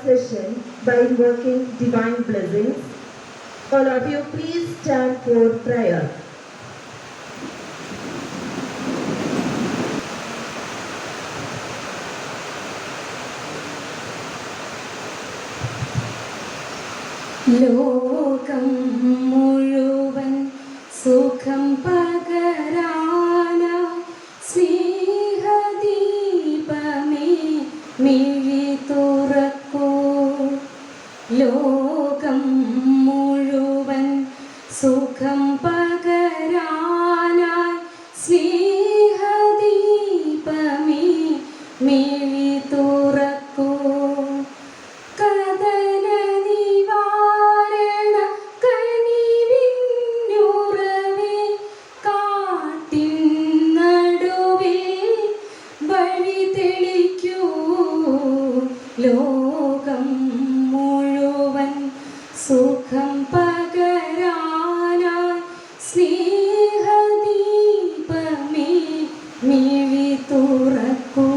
session by invoking divine blessings. All of you, please stand for prayer. ലോകം മുഴുവൻ സുഖം പകരാനായി സ്നേഹദീപമേ മിഴി തുറക്കൂ. ലോകം മുഴുവൻ സുഖം പകരാനായി സ്നേഹദീപമേ മിഴി തുറക്കൂ. ലോകം മുഴുവൻ സുഖം പകരാനായി സ്നേഹദീപമേ മിഴി തുറക്കൂ.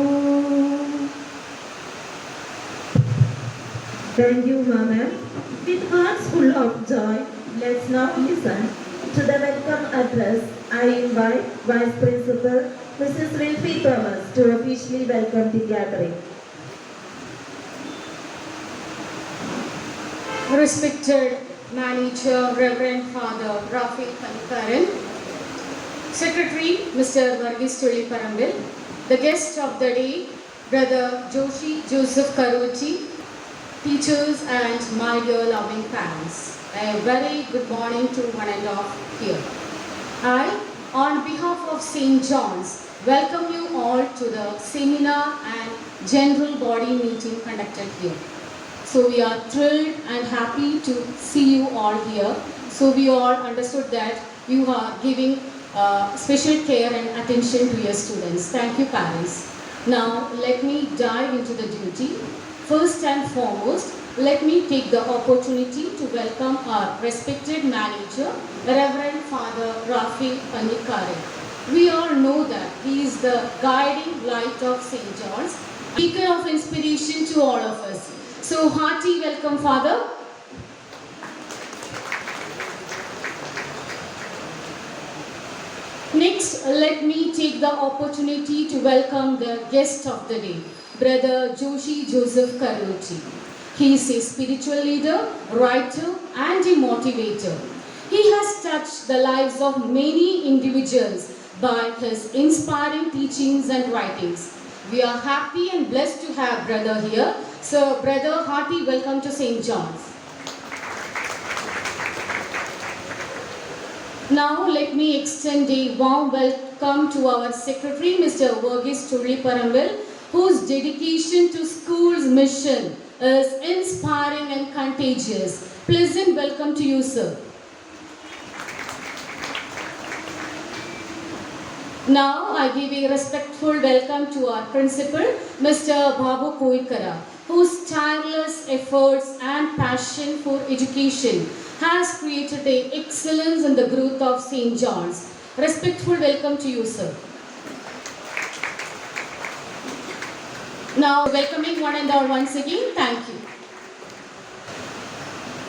Thank you, Mama. With hearts full of joy, let's now listen to the welcome address. I invite Vice Principal Mrs. Wilfie Thomas to officially welcome the gathering. Respected Manager, Reverend Father Rafi Panikkaran, Secretary Mr. Varghese Tulliparambil, the guest of the day, Brother Joshi Joseph Karuchi, teachers and my dear loving parents. A very good morning to one and all here. I, on behalf of St. John's, welcome you all to the seminar and general body meeting conducted here. So we are thrilled and happy to see you all here. So we all understood that you are giving special care and attention to your students. Thank you, parents. Now let me dive into the duty. First and foremost, let me take the opportunity to welcome our respected manager, Reverend Father Rafi Panikkaran. We all know that he is the guiding light of St. John's, beacon of inspiration to all of us. So hearty welcome, Father. Next, let me take the opportunity to welcome the guest of the day, Brother Joshi Joseph Karuchi. He is a spiritual leader, writer, and a motivator. He has touched the lives of many individuals by his inspiring teachings and writings. We are happy and blessed to have brother here. So, brother, hearty welcome to St. John's. Now, let me extend a warm welcome to our Secretary, Mr. Varghese Tulliparambil, whose dedication to school's mission is inspiring and contagious. Pleasant welcome to you, sir. Now, I give a respectful welcome to our principal, Mr. Babu Koikara, whose tireless efforts and passion for education has created the excellence in the growth of St. John's. Respectful welcome to you, sir. Now, welcoming one and all once again, thank you.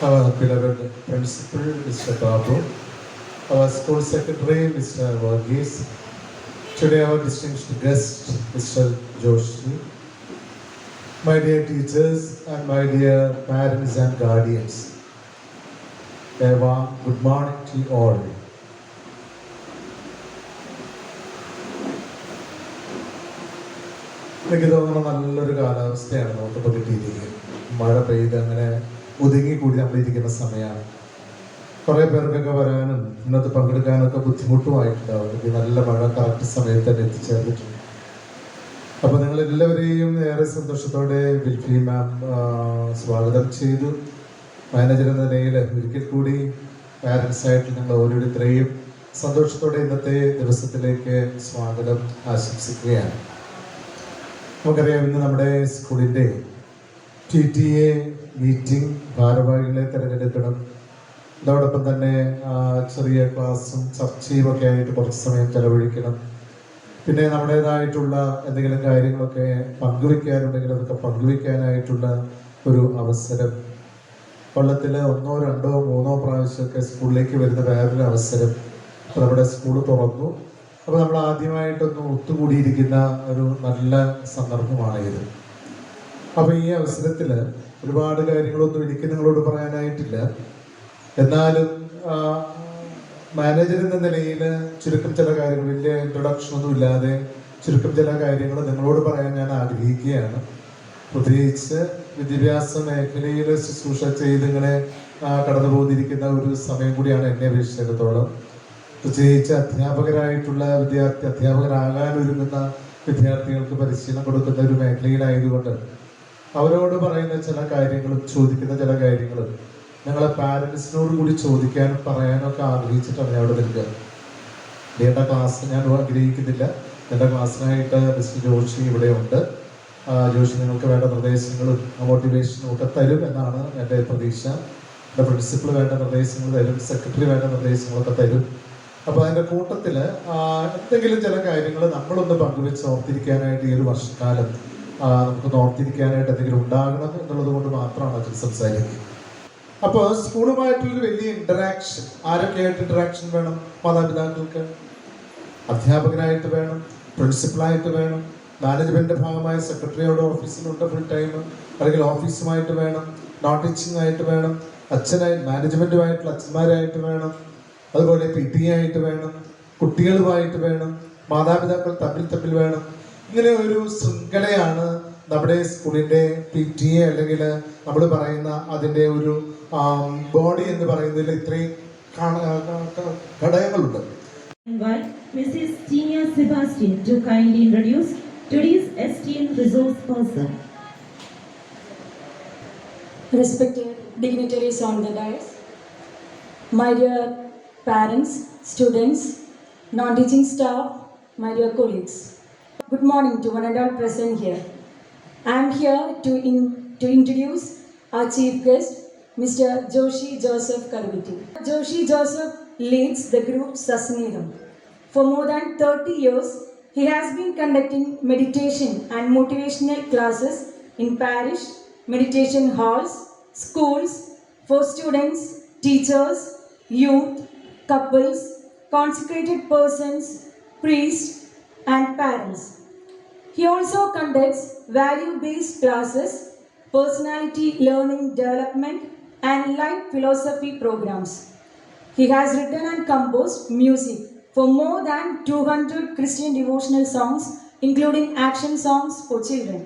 Our beloved principal, Mr. Babu, our school secretary, Mr. Varghese, today our distinguished guest, Mr. Joshi, my dear teachers and my dear parents and guardians, a warm good morning to you all. എനിക്ക് തോന്നുന്നു നല്ലൊരു കാലാവസ്ഥയാണ് നമുക്കിപ്പോൾ കിട്ടിയിരിക്കുന്നത്. മഴ പെയ്ത് അങ്ങനെ ഒതുങ്ങിക്കൂടി നമ്മളിരിക്കുന്ന സമയമാണ്. കുറേ പേർക്കൊക്കെ വരാനും ഇന്നത്തെ പങ്കെടുക്കാനൊക്കെ ബുദ്ധിമുട്ടുമായിട്ടുണ്ടാവും. ഇത് നല്ല മഴ കറക്റ്റ് സമയത്ത് തന്നെ എത്തിച്ചേർന്നിട്ടുണ്ട്. അപ്പോൾ നിങ്ങളെല്ലാവരെയും ഏറെ സന്തോഷത്തോടെ വിൽഫി മാം സ്വാഗതം ചെയ്തു. മാനേജർ എന്ന നിലയിൽ ഒരിക്കൽ കൂടി പാരൻസായിട്ട് ഞങ്ങൾ ഓരോരുത്തരെയും സന്തോഷത്തോടെ ഇന്നത്തെ ദിവസത്തിലേക്ക് സ്വാഗതം ആശംസിക്കുകയാണ്. നമുക്കറിയാം, ഇന്ന് നമ്മുടെ സ്കൂളിൻ്റെ PTA മീറ്റിംഗ് ഭാരവാഹികളെ തിരഞ്ഞെടുക്കണം. അതോടൊപ്പം തന്നെ ചെറിയ ക്ലാസ്സും ചർച്ചയും ഒക്കെ ആയിട്ട് കുറച്ച് സമയം ചെലവഴിക്കണം. പിന്നെ നമ്മുടേതായിട്ടുള്ള എന്തെങ്കിലും കാര്യങ്ങളൊക്കെ പങ്കുവയ്ക്കാനുണ്ടെങ്കിൽ അതൊക്കെ പങ്കുവയ്ക്കാനായിട്ടുള്ള ഒരു അവസരം, കൊല്ലത്തിൽ 1, 2, 3 പ്രാവശ്യമൊക്കെ സ്കൂളിലേക്ക് വരുന്ന വേറൊരു അവസരം. അപ്പോൾ നമ്മുടെ സ്കൂൾ തുറന്നു. അപ്പോൾ നമ്മൾ ആദ്യമായിട്ടൊന്ന് ഒത്തുകൂടിയിരിക്കുന്ന ഒരു നല്ല സന്ദർഭമാണ് ഇത്. അപ്പോൾ ഈ അവസരത്തിൽ ഒരുപാട് കാര്യങ്ങളൊന്നും എനിക്ക് നിങ്ങളോട് പറയാനായിട്ടില്ല. എന്നാലും മാനേജർ എന്ന നിലയിൽ ചുരുക്കം ചില കാര്യങ്ങൾ, വലിയ ഇൻട്രൊഡക്ഷൻ ഒന്നും ഇല്ലാതെ ചുരുക്കം ചില കാര്യങ്ങൾ നിങ്ങളോട് പറയാൻ ഞാൻ ആഗ്രഹിക്കുകയാണ്. പ്രത്യേകിച്ച് വിദ്യാഭ്യാസ മേഖലയിൽ ശുശ്രൂഷ ചെയ്തിങ്ങനെ കടന്നു പോന്നിരിക്കുന്ന ഒരു സമയം കൂടിയാണ് എന്നെ അപേക്ഷിച്ചിടത്തോളം. പ്രത്യേകിച്ച് അധ്യാപകരാകാൻ ഒരുങ്ങുന്ന വിദ്യാർത്ഥികൾക്ക് പരിശീലനം കൊടുക്കുന്ന ഒരു മേഖലയിലായതുകൊണ്ട് അവരോട് പറയുന്ന ചില കാര്യങ്ങളും ചോദിക്കുന്ന ചില കാര്യങ്ങളും ഞങ്ങളെ പാരൻസിനോട് കൂടി ചോദിക്കാനും പറയാനൊക്കെ ആഗ്രഹിച്ചിട്ടാണ് ഞാൻ അവിടെ നിൽക്കുക. എൻ്റെ ക്ലാസ് ഞാൻ ആഗ്രഹിക്കുന്നില്ല. എൻ്റെ ക്ലാസ്സിനായിട്ട് മിസ്റ്റർ ജോഷി ഇവിടെ ഉണ്ട്. ജോഷി നിങ്ങൾക്ക് വേണ്ട നിർദ്ദേശങ്ങളും മോട്ടിവേഷനും ഒക്കെ തരും എന്നാണ് എൻ്റെ പ്രതീക്ഷ. എൻ്റെ പ്രിൻസിപ്പൾ വേണ്ട നിർദ്ദേശങ്ങൾ തരും, സെക്രട്ടറി വേണ്ട നിർദ്ദേശങ്ങളൊക്കെ തരും. അപ്പോൾ അതിൻ്റെ കൂട്ടത്തിൽ എന്തെങ്കിലും ചില കാര്യങ്ങൾ നമ്മളൊന്ന് പങ്കുവെച്ച് ഓർത്തിരിക്കാനായിട്ട് ഈ ഒരു വർഷക്കാലം നമുക്ക് ഓർത്തിരിക്കാനായിട്ട് എന്തെങ്കിലും ഉണ്ടാകണം എന്നുള്ളത് കൊണ്ട് മാത്രമാണ് അതിൽ സംസാരിക്കുന്നത്. അപ്പോൾ സ്കൂളുമായിട്ടുള്ളൊരു വലിയ ഇൻറ്ററാക്ഷൻ, ആരൊക്കെയായിട്ട് ഇൻറ്ററാക്ഷൻ വേണം? മാതാപിതാക്കൾക്ക്, അധ്യാപകനായിട്ട് വേണം, പ്രിൻസിപ്പളായിട്ട് വേണം, മാനേജ്മെൻറ്റിൻ്റെ ഭാഗമായ സെക്രട്ടറിയോട് ഓഫീസിലുണ്ട് ഫുൾ ടൈം, അല്ലെങ്കിൽ ഓഫീസുമായിട്ട് വേണം, നോൺ ടീച്ചിങ് ആയിട്ട് വേണം, മാനേജ്മെൻറ്റുമായിട്ടുള്ള അച്ഛന്മാരായിട്ട് വേണം, അതുപോലെ PT ആയിട്ട് വേണം, കുട്ടികളുമായിട്ട് വേണം, മാതാപിതാക്കൾ തമ്മിൽ വേണം. ഇങ്ങനെ ഒരു ശൃംഖലയാണ് നമ്മുടെ സ്കൂളിൻ്റെ PTA അല്ലെങ്കിൽ നമ്മൾ പറയുന്ന അതിൻ്റെ ഒരു ബോഡി എന്ന് പറയുന്നതിൽ ഇത്രയും ഘടകങ്ങളുണ്ട്. Invite Mrs. Tina Sebastian to kindly introduce today's esteemed resource person. Respected dignitaries on the dais, my dear parents, students, non-teaching staff, my dear colleagues, good morning to one and all present here. I am here to introduce our chief guest, Mr. Joshi Joseph Karviti. Joshi Joseph leads the group Sasneham. For more than 30 years, he has been conducting meditation and motivational classes in parish, meditation halls, schools, for students, teachers, youth, couples, consecrated persons, priests, and parents. He also conducts value-based classes, personality learning development, and life philosophy programs. He has written and composed music for more than 200 Christian devotional songs, including action songs for children.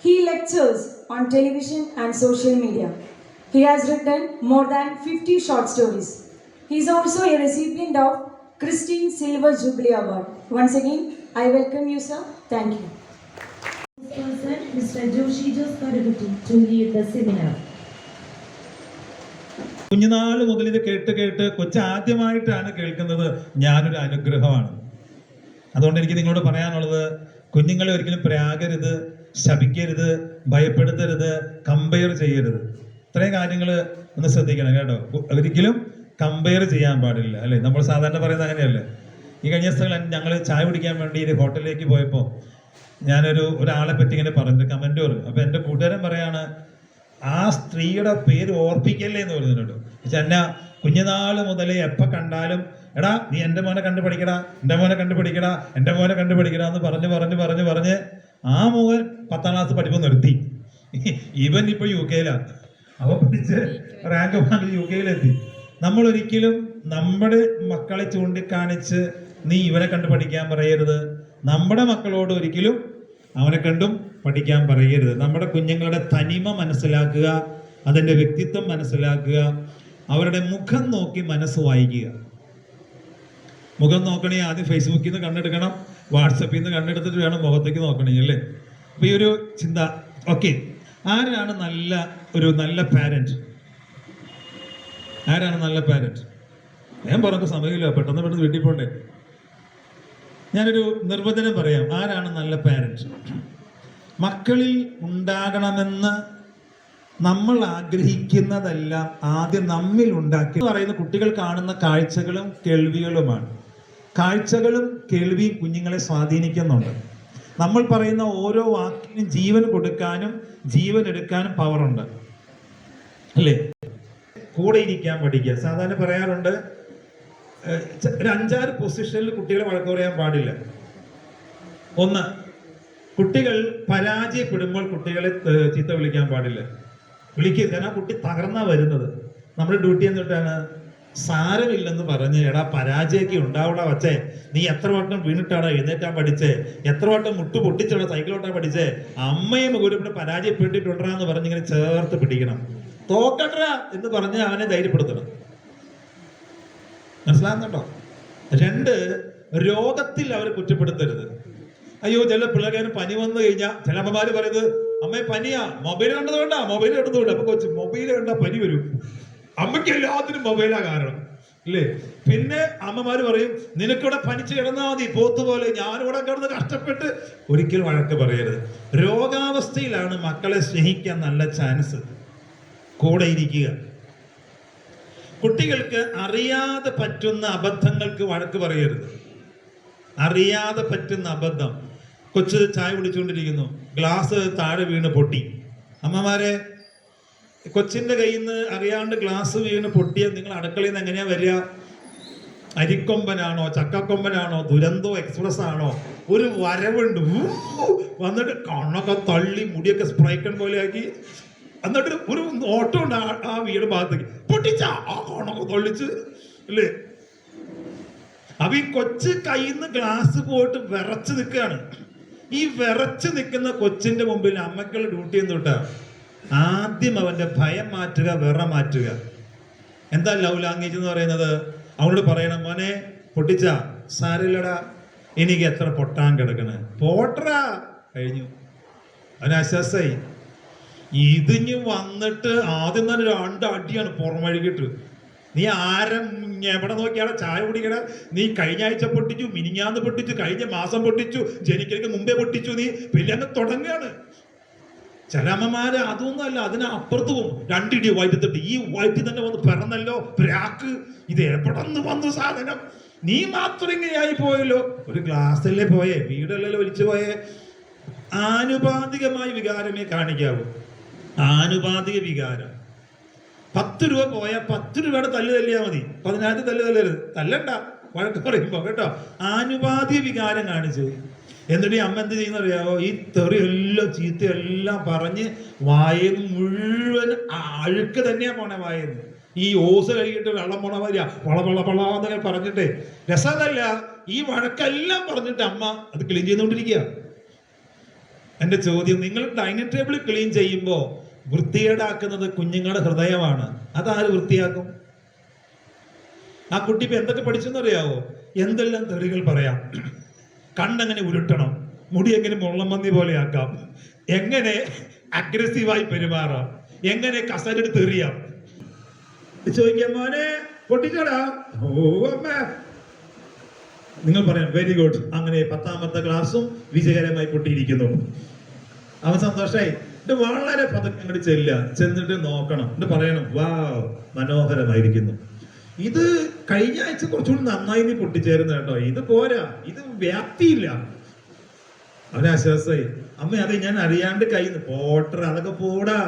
He lectures on television and social media. He has written more than 50 short stories. He is also a recipient of Christine Silver Jubilee Award. Once again, I welcome you, sir. Thank you. Person, Mr. Joshi Joseph Karviti to lead the seminar. കുഞ്ഞുനാൾ മുതൽ ഇത് കേട്ട് കൊച്ചാദ്യമായിട്ടാണ് കേൾക്കുന്നത് ഞാനൊരു അനുഗ്രഹമാണ്. അതുകൊണ്ട് എനിക്ക് നിങ്ങളോട് പറയാനുള്ളത്, കുഞ്ഞുങ്ങളെ ഒരിക്കലും പ്രാകരുത്, ശപിക്കരുത്, ഭയപ്പെടുത്തരുത്, കമ്പയർ ചെയ്യരുത്. ഇത്രയും കാര്യങ്ങൾ ഒന്ന് ശ്രദ്ധിക്കണം കേട്ടോ. ഒരിക്കലും കമ്പയർ ചെയ്യാൻ പാടില്ല, അല്ലേ? നമ്മൾ സാധാരണ പറയുന്നത് അങ്ങനെയല്ലേ. ഈ കഴിഞ്ഞ ദിവസങ്ങൾ ഞങ്ങൾ ചായ കുടിക്കാൻ വേണ്ടി ഒരു ഹോട്ടലിലേക്ക് പോയപ്പോൾ ഒരാളെ പറ്റി ഇങ്ങനെ പറഞ്ഞു, കമൻറ്റ് പറഞ്ഞു. അപ്പോൾ എൻ്റെ കൂട്ടുകാരൻ പറയാണ്, ആ സ്ത്രീയുടെ പേര് ഓർപ്പിക്കല്ലേ എന്ന് പറഞ്ഞിട്ടുണ്ട്. പക്ഷെ എന്നാ കുഞ്ഞുനാൾ മുതലേ എപ്പോൾ കണ്ടാലും എടാ നീ എൻ്റെ മോനെ കണ്ടുപഠിക്കടാ, എൻ്റെ മോനെ കണ്ടുപഠിക്കടാ, എൻ്റെ മോനെ കണ്ടുപഠിക്കടാ എന്ന് പറഞ്ഞ് ആ മോൻ 10ാം ക്ലാസ് പഠിപ്പ് നിർത്തി. ഇവൻ ഇപ്പോൾ UK അവ പഠിച്ച് റാങ്ക് വാങ്ങി UK നമ്മൾ ഒരിക്കലും നമ്മുടെ മക്കളെ ചൂണ്ടിക്കാണിച്ച് നീ ഇവനെ കണ്ടു പഠിക്കാൻ പറയരുത്. നമ്മുടെ മക്കളോട് ഒരിക്കലും അവനെ കണ്ടും പഠിക്കാൻ പറയരുത്. നമ്മുടെ കുഞ്ഞുങ്ങളുടെ തനിമ മനസ്സിലാക്കുക, അതിൻ്റെ വ്യക്തിത്വം മനസ്സിലാക്കുക, അവരുടെ മുഖം നോക്കി മനസ്സ് വായിക്കുക. മുഖം നോക്കണേ ആദ്യം ഫേസ്ബുക്കിൽ നിന്ന് കണ്ടെടുക്കണം, വാട്സപ്പിൽ നിന്ന് കണ്ടെടുത്തിട്ട് വേണം മുഖത്തേക്ക് നോക്കണേ, അല്ലേ? അപ്പോൾ ഈ ഒരു ചിന്ത. ഓക്കെ, ആരാണ് നല്ല പാരൻറ്റ്? ആരാണ് നല്ല പാരൻറ്റ്? ഞാൻ പറഞ്ഞ സമയമില്ല, പെട്ടെന്ന് വീട്ടിൽ പോണ്ടേ. ഞാനൊരു നിർവചനം പറയാം. ആരാണ് നല്ല പാരൻറ്റ്? മക്കളിൽ ഉണ്ടാകണമെന്ന് നമ്മൾ ആഗ്രഹിക്കുന്നതെല്ലാം ആദ്യം നമ്മിൽ ഉണ്ടാക്കി പറയുന്ന കുട്ടികൾ കാണുന്ന കാഴ്ചകളും കേൾവികളുമാണ്. കാഴ്ചകളും കേൾവിയും കുഞ്ഞുങ്ങളെ സ്വാധീനിക്കുന്നുണ്ട്. നമ്മൾ പറയുന്ന ഓരോ വാക്കിനും ജീവൻ കൊടുക്കാനും ജീവൻ എടുക്കാനും പവറുണ്ട്, അല്ലേ? കൂടെ ഇരിക്കാൻ പഠിക്കുക. സാധാരണ പറയാറുണ്ട്, ഒരു 5-6 പൊസിഷനിൽ കുട്ടികളെ വഴക്ക് പറയാൻ പാടില്ല. ഒന്ന്, കുട്ടികൾ പരാജയപ്പെടുമ്പോൾ കുട്ടികളെ ചീത്ത വിളിക്കാൻ പാടില്ല. വിളിക്കുക, കാരണം കുട്ടി തകർന്നാ വരുന്നത്. നമ്മുടെ ഡ്യൂട്ടി എന്നിട്ടാണ് സാരമില്ലെന്ന് പറഞ്ഞ്, എടാ പരാജയമൊക്കെ ഉണ്ടാവടാ വച്ചേ, നീ എത്ര വട്ടം വീണിട്ടാടാ എഴുന്നേറ്റാൻ പഠിച്ചേ, എത്ര വട്ടം മുട്ട് പൊട്ടിച്ചാടാ സൈക്കിളോട്ടാൻ പഠിച്ചേ, അമ്മയും ഒരുപാട് പരാജയപ്പെട്ടിട്ടുണ്ടാന്ന് പറഞ്ഞ് ഇങ്ങനെ ചേർത്ത് പിടിക്കണം. തോക്കട്ടാ എന്ന് പറഞ്ഞ് അവനെ ധൈര്യപ്പെടുത്തണം. മനസ്സിലാകുന്നുണ്ടോ? 2, രോഗത്തിൽ അവരെ കുറ്റപ്പെടുത്തരുത്. അയ്യോ, ചില പിള്ളേരും പനി വന്നു കഴിഞ്ഞാൽ ചില അമ്മമാര് പറയുന്നത്, അമ്മയെ പനിയാ, മൊബൈൽ കണ്ടതുകൊണ്ടാ, മൊബൈൽ കണ്ടതുകൊണ്ട്. അപ്പൊ കൊച്ചു മൊബൈൽ കണ്ടാ പനി വരും. അമ്മയ്ക്ക് എല്ലാത്തിനും മൊബൈലാ കാരണം, ഇല്ലേ? പിന്നെ അമ്മമാര് പറയും, നിനക്കിവിടെ പനിച്ച് കിടന്നാ മതി പോത്ത് പോലെ, ഞാനിവിടെ കിടന്ന് കഷ്ടപ്പെട്ട്. ഒരിക്കലും വഴക്ക് പറയരുത്. രോഗാവസ്ഥയിലാണ് മക്കളെ സ്നേഹിക്കാൻ നല്ല ചാൻസ്. കൂടെ ഇരിക്കുക. കുട്ടികൾക്ക് അറിയാതെ പറ്റുന്ന അബദ്ധങ്ങൾക്ക് വഴക്ക് പറയരുത്. അറിയാതെ പറ്റുന്ന അബദ്ധം. കൊച്ച് ചായ കുടിച്ചുകൊണ്ടിരിക്കുന്നു, ഗ്ലാസ് താഴെ വീണ് പൊട്ടി. അമ്മമാരെ, കൊച്ചിന്റെ കയ്യിൽ നിന്ന് അറിയാണ്ട് ഗ്ലാസ് വീണ് പൊട്ടിയ നിങ്ങൾ അടുക്കളയിൽ നിന്ന് എങ്ങനെയാ വരിക? അരിക്കൊമ്പനാണോ ചക്കക്കൊമ്പനാണോ ദുരന്തോ എക്സ്പ്രസ് ആണോ? ഒരു വരവുണ്ട്, വന്നിട്ട് കണ്ണൊക്കെ തള്ളി മുടിയൊക്കെ സ്പ്രൈക്കൺ പോലെ ആക്കി, എന്നിട്ട് ഒരു ഓട്ടം ഉണ്ട് ആ വീട് ഭാഗത്തേക്ക്, പൊട്ടിച്ച ആ കണ്ണൊക്കെ തള്ളിച്ച്, അല്ലേ? അപ്പൊ ഈ കൊച്ച് കയ്യിൽ നിന്ന് ഗ്ലാസ് പോയിട്ട് വിറച്ച് നിൽക്കുകയാണ്. ഈ വിറച്ച് നിൽക്കുന്ന കൊച്ചിന്റെ മുമ്പിൽ അമ്മക്കുള്ള ഡ്യൂട്ടി എന്തുട്ടാ? ആദ്യം അവന്റെ ഭയം മാറ്റുക, വിറ മാറ്റുക. എന്താ ലവ് ലാംഗ്വേജ് എന്ന് പറയുന്നത്? അവനോട് പറയണം, മോനെ പൊട്ടിച്ച സാരില്ലടാ, എനിക്ക് എത്ര പൊട്ടാൻ കിടക്കണേ, പോട്ടറാ, കഴിഞ്ഞു. അവന് ആശ്വാസായി. ഇതിഞ്ഞ് വന്നിട്ട് ആദ്യം തന്നെ 2 അടിയാണ് പുറമഴുകിട്ട്. നീ ആരം എവിടെ നോക്കിയാടാ ചായ കുടിക്കട? നീ കഴിഞ്ഞ ആഴ്ച പൊട്ടിച്ചു, മിനിഞ്ഞാന്ന് പൊട്ടിച്ചു, കഴിഞ്ഞ മാസം പൊട്ടിച്ചു, ജനിക്കലേക്ക് മുമ്പേ പൊട്ടിച്ചു, നീ പിന്നെ അങ്ങ് തുടങ്ങുകയാണ്. ചില അമ്മമാര് അതൊന്നും അല്ല, അതിന് അപ്പുറത്ത് പോകും. 2 ഇടി വയറ്റത്തിട്ട്, ഈ വയറ്റിൽ തന്നെ വന്ന് പിറന്നല്ലോ പ്രാക്ക്, ഇത് എവിടെ നിന്ന് വന്നു സാധനം, നീ മാത്രം ഇങ്ങനെയായി പോയല്ലോ. ഒരു ഗ്ലാസ്സല്ലേ പോയേ, വീടല്ലല്ലോ വലിച്ചു പോയേ. ആനുപാതികമായ വികാരമേ കാണിക്കാവൂ. ആനുപാതിക വികാരം. 10 രൂപ പോയാൽ 10 രൂപയുടെ തല്ല് തല്ലിയാൽ മതി, 10,000 തല്ലരുത്. തല്ലണ്ട, വഴക്ക് പറയുമ്പോ കേട്ടോ. ആനുപാതിക വികാരം കാണിച്ചു. എന്നിട്ട് ഈ അമ്മ എന്ത് ചെയ്യുന്ന അറിയാവോ? ഈ തെറിയെല്ലാം ചീത്തയെല്ലാം പറഞ്ഞ് വായന്ന് മുഴുവൻ അഴുക്ക് തന്നെയാ പോണേ. വായന്ന് ഈ ഓസ് കഴുകിയിട്ട് വെള്ളം പോണ മാതിരിയാ വളന്നൊക്കെ പറഞ്ഞിട്ടേ. രസമല്ല, ഈ വഴക്കെല്ലാം പറഞ്ഞിട്ട് അമ്മ അത് ക്ലീൻ ചെയ്തുകൊണ്ടിരിക്കുക. എന്റെ ചോദ്യം, നിങ്ങൾ ഡൈനിങ് ടേബിൾ ക്ലീൻ ചെയ്യുമ്പോ വൃത്തികേടാക്കുന്നത് കുഞ്ഞുങ്ങളുടെ ഹൃദയമാണ്. അതാര് വൃത്തിയാക്കും? ആ കുട്ടി ഇപ്പൊ എന്തൊക്കെ പഠിച്ചെന്നറിയാവോ? എന്തെല്ലാം തെറികൾ പറയാം, കണ്ണെങ്ങനെ ഉരുട്ടണം, മുടി എങ്ങനെ മുള്ളമ്പന്തി പോലെ ആക്കാം, എങ്ങനെ അഗ്രസീവായി പെരുമാറാം, എങ്ങനെ കസരെടുത്ത് എറിയാം. ചോദിക്കാം, മോനെ പൊട്ടിച്ചോടാ, ഓ അമ്മ. നിങ്ങൾ പറയാം വെരി ഗുഡ്, അങ്ങനെ 10ാമത്തെ ക്ലാസ്സും വിജയകരമായി പൊട്ടിയിരിക്കുന്നു. അവൻ സന്തോഷായി. വളരെ പതുക്കെ അങ്ങോട്ട് ചെന്നിട്ട് നോക്കണം, എന്നിട്ട് പറയണം, വാ മനോഹരമായിരിക്കുന്നു. ഇത് കഴിഞ്ഞ ആഴ്ച കുറച്ചുകൂടി നന്നായി നീ പൊട്ടിച്ചേരുന്ന കേട്ടോ, ഇത് പോരാ, ഇത് വ്യാപ്തിയില്ല. അവന് ആശ്വാസമായി. അമ്മ അത് ഞാൻ അറിയാണ്ട് കയ്യിൽ പോട്ടർ, അതൊക്കെ പോടാ.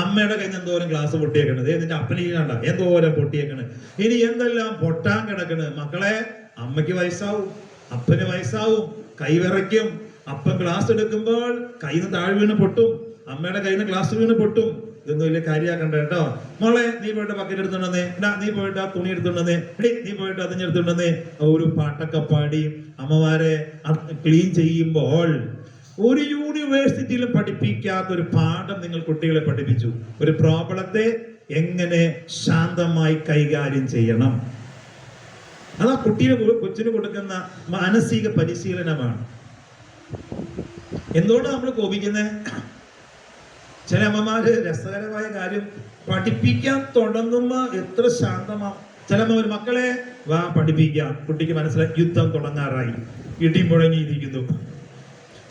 അമ്മയുടെ കയ്യിൽ എന്തോരം ഗ്ലാസ് പൊട്ടിയേക്കണത്, നിന്റെ അപ്പനെ കണ്ട എന്തോരം പൊട്ടിയേക്കണ്, ഇനി എന്തെല്ലാം പൊട്ടാൻ കിടക്കണ്. മക്കളെ, അമ്മയ്ക്ക് വയസ്സാവും, അപ്പന് വയസ്സാവും, കൈവിറയ്ക്കും. അപ്പൻ ഗ്ലാസ് എടുക്കുമ്പോൾ കയ്യിൽ നിന്ന് താഴെ വീണ് പൊട്ടും, അമ്മയുടെ കയ്യിൽ നിന്ന് ഗ്ലാസ് വീണ് പൊട്ടും. ഇതൊന്നും വലിയ കാര്യമാക്കണ്ട കേട്ടോ. മോളെ, നീ പോയിട്ട് ബക്കറ്റ് എടുത്തോണ്ടേ, നീ പോയിട്ട് ആ തുണി എടുത്തോണ്ടേ, നീ പോയിട്ട് അതിഞ്ഞെടുത്തോണ്ടേ. ഒരു പാട്ടൊക്കെ പാടി അമ്മമാരെ ക്ലീൻ ചെയ്യുമ്പോൾ ഒരു യൂണിവേഴ്സിറ്റിയിലും പഠിപ്പിക്കാത്ത ഒരു പാഠം നിങ്ങൾ കുട്ടികളെ പഠിപ്പിച്ചു. ഒരു പ്രോബ്ലത്തെ എങ്ങനെ ശാന്തമായി കൈകാര്യം ചെയ്യണം. അത് ആ കൊച്ചിന് കൊടുക്കുന്ന മാനസിക പരിശീലനമാണ്. എന്തുകൊണ്ടാണ് നമ്മൾ കോപിക്കുന്നത്? ചില അമ്മമാര് രസകരമായ കാര്യം പഠിപ്പിക്കാൻ തുടങ്ങുമ്പോ എത്ര ശാന്തമാ. ചില അമ്മമാര്, മക്കളെ വാ പഠിപ്പിക്കാം, കുട്ടിക്ക് മനസ്സിലായി യുദ്ധം തുടങ്ങാറായി, ഇടി മുഴങ്ങിയിരിക്കുന്നു.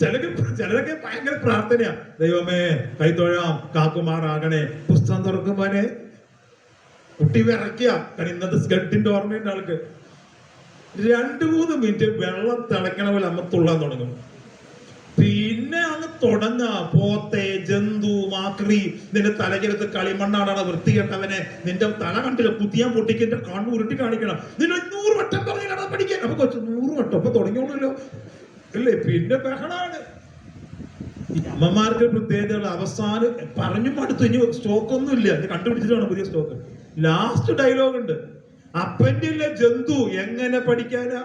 ചിലരൊക്കെ ഭയങ്കര പ്രാർത്ഥനയാ, ദൈവമേ കൈത്തൊഴാം, കാക്കുമാറാകണേ. പുസ്തകം തുറക്കുമ്പോനെ കുട്ടി വിറയ്ക്കുക. കാരണം ഇന്നത്തെ സ്കട്ടിന്റെ ഓർമ്മയുണ്ട് ആൾക്ക്. 2-3 മിനിറ്റ് വെള്ളം തിളയ്ക്കണ പോലെ അമ്മ തുള്ളാൻ തുടങ്ങും. തുടങ്ങ പോത്തെ ജന്തു മാക്രി നിന്റെ തലകെടുത്ത് കളിമണ്ണാടാണ് വൃത്തികെട്ടവനെ നിന്റെ തല കണ്ടില്ല കുത്തിയാൻ പൊട്ടിക്കിന്റെ കണ്ണു ഉരുട്ടി കാണിക്കണം നിങ്ങൾ 100 വട്ടം പറഞ്ഞാണ് പഠിക്കാൻ. അപ്പൊ കൊച്ചു 100 വട്ടം അപ്പൊ തുടങ്ങിയോളല്ലോ അല്ലേ? പിന്നെ ബഹളാണ്. ഈ അമ്മമാർക്ക് പ്രത്യേകതകൾ അവസാനം പറഞ്ഞു മടുത്തു. ഇനി സ്റ്റോക്കൊന്നും ഇല്ല, കണ്ടുപിടിച്ചിട്ടാണ് പുതിയ സ്റ്റോക്ക്. ലാസ്റ്റ് ഡയലോഗ് ഉണ്ട്, അപ്പൻ്റെ ഇല്ല ജന്തു എങ്ങനെ പഠിക്കാനാ.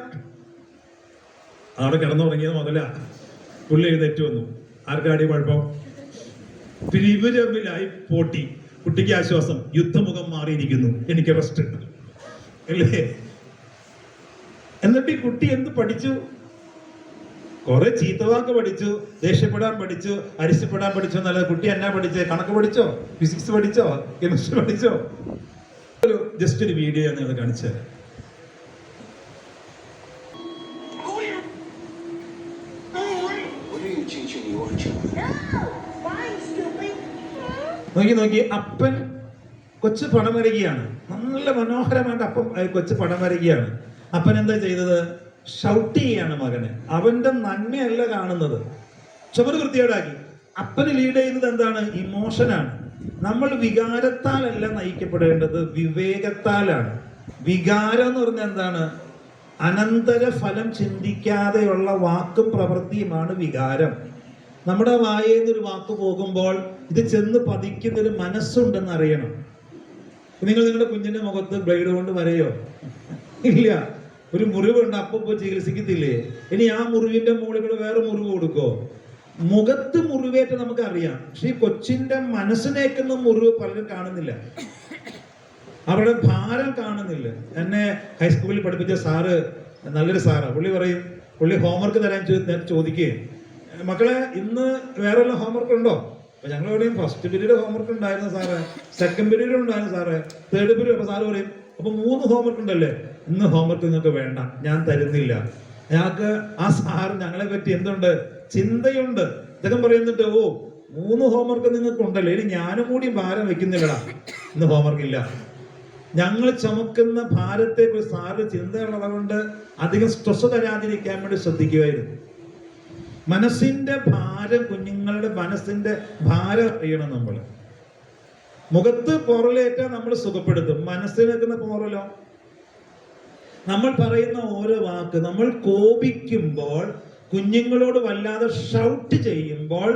അവിടെ കിടന്നുറങ്ങിയത് മുതലാ പുള്ളി എഴുന്നേറ്റ് വന്നു. ആർക്കാടി കുഴപ്പം? പിന്നെ ഇവര് തമ്മിലായി പോട്ടി. കുട്ടിക്ക് ആശ്വാസം, യുദ്ധമുഖം മാറിയിരിക്കുന്നു, എനിക്ക് റെസ്റ്റ് അല്ലേ? എന്നിട്ട് ഈ കുട്ടി എന്ത് പഠിച്ചു? കുറെ ചീത്തവാക്ക് പഠിച്ചു, ദേഷ്യപ്പെടാൻ പഠിച്ചു, അരിശപ്പെടാൻ പഠിച്ചു. എന്നല്ല, കുട്ടി എന്നാ പഠിച്ചേ? കണക്ക് പഠിച്ചോ? ഫിസിക്സ് പഠിച്ചോ? കെമിസ്ട്രി പഠിച്ചോ? ജസ്റ്റ് ഒരു വീഡിയോ നിങ്ങൾ കാണിച്ചു തരാം. നോക്കി അപ്പൻ കൊച്ചു പടം വരയ്ക്കുകയാണ്. നല്ല മനോഹരമായിട്ട് അപ്പം കൊച്ചു പടം വരയ്ക്കുകയാണ്. അപ്പൻ എന്താ ചെയ്തത്? ഷൗട്ട് ചെയ്യാണ് മകനെ. അവന്റെ നന്മയല്ല കാണുന്നത്, ചുമര് വൃത്തികേടാക്കി. അപ്പന് ലീഡ് ചെയ്യുന്നത് എന്താണ്? ഇമോഷനാണ്. നമ്മൾ വികാരത്താലല്ല നയിക്കപ്പെടേണ്ടത്, വിവേകത്താലാണ്. വികാരം എന്ന് പറഞ്ഞാൽ എന്താണ്? അനന്തര ഫലം ചിന്തിക്കാതെയുള്ള വാക്കും പ്രവൃത്തിയുമാണ് വികാരം. നമ്മുടെ വായേന്നൊരു വാക്ക് പോകുമ്പോൾ ഇത് ചെന്ന് പതിക്കുന്നൊരു മനസ്സുണ്ടെന്ന് അറിയണം. നിങ്ങൾ നിങ്ങളുടെ കുഞ്ഞിന്റെ മുഖത്ത് ബ്ലേഡ് കൊണ്ട് വരയോ? ഇല്ല. ഒരു മുറിവുണ്ട്, അപ്പം പോയി ചികിത്സിക്കത്തില്ലേ? ഇനി ആ മുറിവിന്റെ മുകളിൽ കൂടെ വേറെ മുറിവ് കൊടുക്കോ? മുഖത്ത് മുറിവേറ്റ് നമുക്ക് അറിയാം, പക്ഷെ ഈ കൊച്ചിന്റെ മനസ്സിനേക്കുന്ന മുറിവ് പലരും കാണുന്നില്ല, അവരുടെ ഭാരം കാണുന്നില്ല. എന്നെ ഹൈസ്കൂളിൽ പഠിപ്പിച്ച സാറ് നല്ലൊരു സാറാ. പുള്ളി പറയും, പുള്ളി ഹോംവർക്ക് തരാൻ ചോദിക്കുകയും, മക്കളെ ഇന്ന് വേറെ വല്ല ഹോംവർക്ക് ഉണ്ടോ? അപ്പൊ ഞങ്ങൾ പറയും, ഫസ്റ്റ് പീരീഡ് ഹോംവർക്ക് ഉണ്ടായിരുന്നു സാറേ, സെക്കൻഡ് പീരീഡ് ഉണ്ടായിരുന്നു സാറേ, തേർഡ് പീരീഡ്. അപ്പൊ സാറ് പറയും, അപ്പൊ 3 ഹോംവർക്ക് ഉണ്ടല്ലേ, ഇന്ന് ഹോംവർക്ക് നിങ്ങൾക്ക് വേണ്ട, ഞാൻ തരുന്നില്ല. ഞങ്ങൾക്ക് ആ സാറ് ഞങ്ങളെ പറ്റി എന്തുണ്ട്? ചിന്തയുണ്ട്. അദ്ദേഹം പറയുന്നുണ്ട്, ഓ 3 ഹോംവർക്ക് നിങ്ങൾക്ക് ഉണ്ടല്ലോ, ഇനി ഞാനും കൂടി ഭാരം വെക്കുന്നില്ലടാ, ഇന്ന് ഹോംവർക്ക് ഇല്ല. ഞങ്ങൾ ചുമക്കുന്ന ഭാരത്തെ കുറിച്ച് സാറ് ചിന്തയുള്ളതുകൊണ്ട് അധികം സ്ട്രെസ് തരാതിരിക്കാൻ വേണ്ടി ശ്രദ്ധിക്കുമായിരുന്നു. മനസ്സിന്റെ ഭാരം, കുഞ്ഞുങ്ങളുടെ മനസ്സിന്റെ ഭാരം അറിയണം നമ്മൾ. മുഖത്ത് പോറലേറ്റാൽ നമ്മൾ സുഖപ്പെടുത്തും, മനസ്സിൽ നിൽക്കുന്ന പോറലോ? നമ്മൾ പറയുന്ന ഓരോ വാക്ക്, നമ്മൾ കോപിക്കുമ്പോൾ, കുഞ്ഞുങ്ങളോട് വല്ലാതെ ഷൗട്ട് ചെയ്യുമ്പോൾ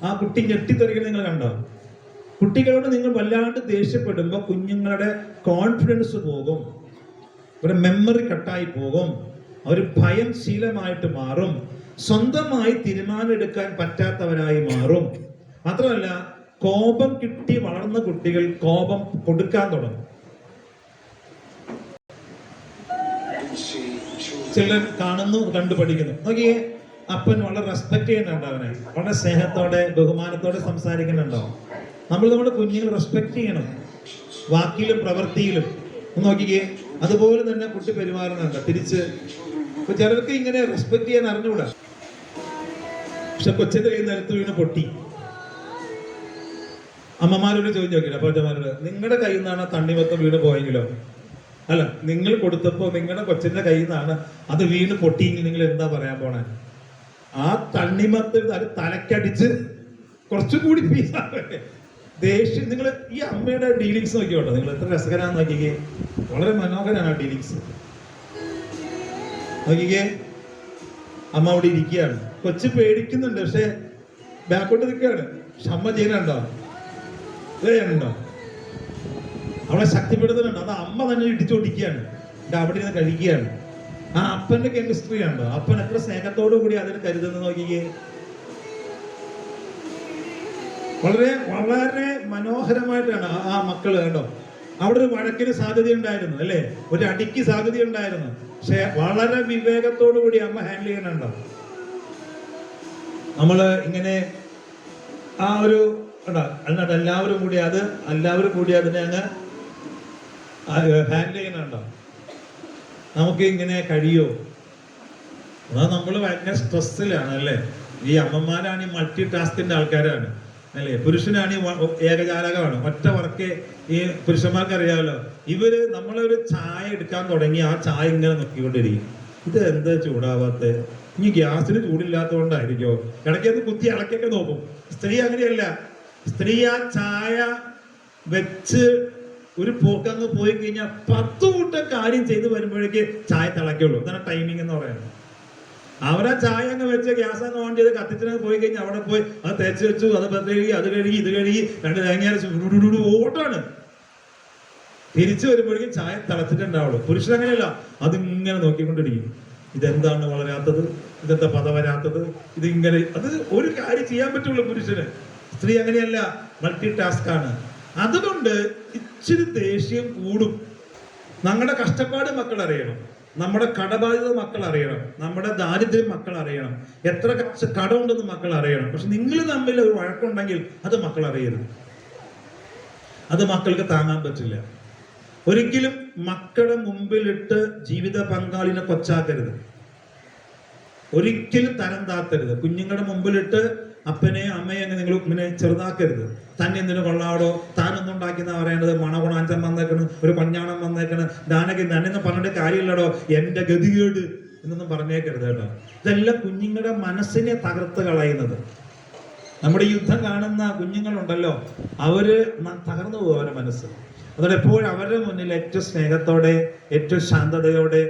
ആ കുട്ടി ഞെട്ടിത്തെറിക്കുന്നത് നിങ്ങൾ കണ്ടോ? കുട്ടികളോട് നിങ്ങൾ വല്ലാണ്ട് ദേഷ്യപ്പെടുമ്പോൾ കുഞ്ഞുങ്ങളുടെ കോൺഫിഡൻസ് പോകും, അവരുടെ മെമ്മറി കട്ടായി പോകും, അവർ ഭയം ശീലമായിട്ട് മാറും, സ്വന്തമായി തീരുമാനം എടുക്കാൻ പറ്റാത്തവരായി മാറും. മാത്രമല്ല, കോപം കിട്ടി വളർന്ന കുട്ടികൾ കോപം കൊടുക്കാൻ തുടങ്ങും. ചിലർ കാണുന്നു, കണ്ടു പഠിക്കുന്നു. നോക്കിയേ, അപ്പൻ വളരെ റെസ്പെക്ട് ചെയ്യുന്നുണ്ട് അവനെ, വളരെ സ്നേഹത്തോടെ ബഹുമാനത്തോടെ സംസാരിക്കുന്നുണ്ടോ? നമ്മൾ നമ്മുടെ കുഞ്ഞുങ്ങൾ റെസ്പെക്ട് ചെയ്യണം, വാക്കിലും പ്രവൃത്തിയിലും. നോക്കിക്കേ, അതുപോലെ തന്നെ കുട്ടി പെരുമാറുന്നുണ്ട് തിരിച്ച്. ഇപ്പൊ ചിലർക്ക് ഇങ്ങനെ റെസ്പെക്ട് ചെയ്യാൻ അറിഞ്ഞുകൂടാ, പക്ഷെ കൊച്ചിന്റെ കയ്യിൽ നിലത്ത് വീണ് പൊട്ടി. അമ്മമാരോട് ചോദിച്ചു നോക്കില്ല, അപ്പച്ചമാരോട്, നിങ്ങളുടെ കയ്യിൽ നിന്നാണ് തണ്ണിമത്തം വീണ് പോയെങ്കിലോ? അല്ല, നിങ്ങൾ കൊടുത്തപ്പോ നിങ്ങളുടെ കൊച്ചിന്റെ കയ്യിൽ നിന്നാണ് അത് വീണ് പൊട്ടിയെങ്കിൽ നിങ്ങൾ എന്താ പറയാൻ പോണേ? ആ തണ്ണിമത്തം അത് തലക്കടിച്ച് കുറച്ചുകൂടി പീസാണ്. ദേഷ്യം. നിങ്ങൾ ഈ അമ്മയുടെ ഡീലിങ്സ് നോക്കിയോട്ടോ, നിങ്ങൾ എത്ര രസകരാന്ന് നോക്കിക്കേ, വളരെ മനോഹരമാണ് ആ ഡീലിങ്സ്. നോക്കിക്കേ, അമ്മ അവിടെ ഇരിക്കുകയാണ്, കൊച്ചു പേടിക്കുന്നുണ്ട്, പക്ഷെ ബാക്കോട്ട് നിൽക്കുകയാണ്. അമ്മ ചെയ്യുന്നുണ്ടോ? വേണ്ടോ? അവളെ ശക്തിപ്പെടുത്തുന്നുണ്ട്. അത് അമ്മ തന്നെ ഇടിച്ചോടിക്കുകയാണ്, അവിടെ ഇരുന്ന് കഴിക്കുകയാണ്. ആ അപ്പന്റെ കെമിസ്ട്രി ഉണ്ടോ? അപ്പൻ എത്ര സ്നേഹത്തോടു കൂടി അതിന് കരുതുന്നത് നോക്കിക്കേ. വളരെ വളരെ മനോഹരമായിട്ടാണ് ആ മക്കള് കേട്ടോ. അവിടെ ഒരു വഴക്കിന് സാധ്യത ഉണ്ടായിരുന്നു അല്ലേ, ഒരു അടിക്ക് സാധ്യത ഉണ്ടായിരുന്നു, പക്ഷെ വളരെ വിവേകത്തോടു കൂടി അമ്മ ഹാൻഡിൽ ചെയ്യണുണ്ടോ? നമ്മള് ഇങ്ങനെ ആ ഒരു എന്നിട്ട് എല്ലാവരും കൂടി അതിനെ അങ്ങ് ഹാൻഡിൽ ചെയ്യണുണ്ടോ? നമുക്ക് ഇങ്ങനെ കഴിയോ? അതാ നമ്മൾ ഭയങ്കര സ്ട്രെസ്സിലാണ് അല്ലേ. ഈ അമ്മമാരാണ് ഈ മൾട്ടി ടാസ്കിന്റെ ആൾക്കാരാണ് അല്ലേ. പുരുഷനാണ് ഏകജാലകമാണ്, ഒറ്റ വർക്കേ. ഈ പുരുഷന്മാർക്ക് അറിയാമല്ലോ, ഇവര് നമ്മളൊരു ചായ എടുക്കാൻ തുടങ്ങി ആ ചായ ഇങ്ങനെ നോക്കിക്കൊണ്ടിരിക്കും, ഇത് എന്താ ചൂടാവാത്ത, ഇനി ഗ്യാസിന് ചൂടില്ലാത്തതുകൊണ്ടായിരിക്കോ, ഇടയ്ക്കത് കുത്തി ഇളക്കൊക്കെ നോക്കും. സ്ത്രീ അങ്ങനെയല്ല. സ്ത്രീ ആ ചായ വെച്ച് ഒരു പോക്കങ്ങ് പോയി കഴിഞ്ഞാൽ 10 കൂട്ടം കാര്യം ചെയ്ത് വരുമ്പോഴേക്ക് ചായ തിളയ്ക്കുള്ളൂ. അതാണ് ടൈമിംഗ് എന്ന് പറയുന്നത്. അവരാ ചായ അങ്ങ് വെച്ച് ഗ്യാസ് അങ്ങ് ഓൺ ചെയ്ത് കത്തിച്ചിട്ട് പോയി കഴിഞ്ഞാൽ അവിടെ പോയി അത് തേച്ച് വെച്ചു, അത് കഴുകി, അത് കഴുകി, ഇത് കഴുകി, 2 തേങ്ങ ഓട്ടാണ്. തിരിച്ചു വരുമ്പോഴേക്കും ചായ തിളച്ചിട്ടുണ്ടാവുള്ളൂ. പുരുഷൻ അങ്ങനെയല്ല, അതിങ്ങനെ നോക്കിക്കൊണ്ടിരിക്കും. ഇതെന്താണ് വളരാത്തത്, ഇതെന്താ പത വരാത്തത്, ഇതിങ്ങനെ, അത് ഒരു കാര്യം ചെയ്യാൻ പറ്റുള്ളൂ പുരുഷന്. സ്ത്രീ അങ്ങനെയല്ല, മൾട്ടി ടാസ്ക് ആണ്. അതുകൊണ്ട് ഇച്ചിരി ദേഷ്യം കൂടും. നമ്മുടെ കഷ്ടപ്പാട് മക്കൾ അറിയണം, നമ്മുടെ കടബാധ്യത മക്കൾ അറിയണം, നമ്മുടെ ദാരിദ്ര്യം മക്കൾ അറിയണം, എത്ര കടമുണ്ടെന്ന് മക്കൾ അറിയണം. പക്ഷെ നിങ്ങൾ തമ്മിൽ ഒരു വഴക്കുണ്ടെങ്കിൽ അത് മക്കൾ അറിയരുത്. അത് മക്കൾക്ക് താങ്ങാൻ പറ്റില്ല. ഒരിക്കലും മക്കളുടെ മുമ്പിലിട്ട് ജീവിത പങ്കാളിനെ കൊച്ചാക്കരുത്, ഒരിക്കലും തരം താത്തരുത്. കുഞ്ഞുങ്ങളുടെ മുമ്പിലിട്ട് അപ്പനെ അമ്മയെ നിങ്ങൾ ഇങ്ങനെ ചെറുതാക്കരുത്. തന്നെ എന്തിനു കൊള്ളാടോ, താനൊന്നും ഉണ്ടാക്കിയെന്നാ പറയേണ്ടത്, മണകുണാഞ്ചൻ വന്നേക്കണം, ഒരു പഞ്ഞാണം വന്നേക്കണം, ദാനക്ക് നന്നെന്ന് പറഞ്ഞിട്ട് കാര്യമില്ലടോ, എന്റെ ഗതികേട് എന്നൊന്നും പറഞ്ഞേക്കരുത് കേട്ടോ. ഇതെല്ലാം കുഞ്ഞുങ്ങളുടെ മനസ്സിനെ തകർത്ത് കളയുന്നത്. നമ്മുടെ യുദ്ധം കാണുന്ന കുഞ്ഞുങ്ങളുണ്ടല്ലോ, അവര് തകർന്നു പോകും അവരുടെ മനസ്സ്. അതുകൊണ്ട് എപ്പോഴും അവരുടെ മുന്നിൽ ഏറ്റവും സ്നേഹത്തോടെ, ഏറ്റവും ശാന്തതയോടെ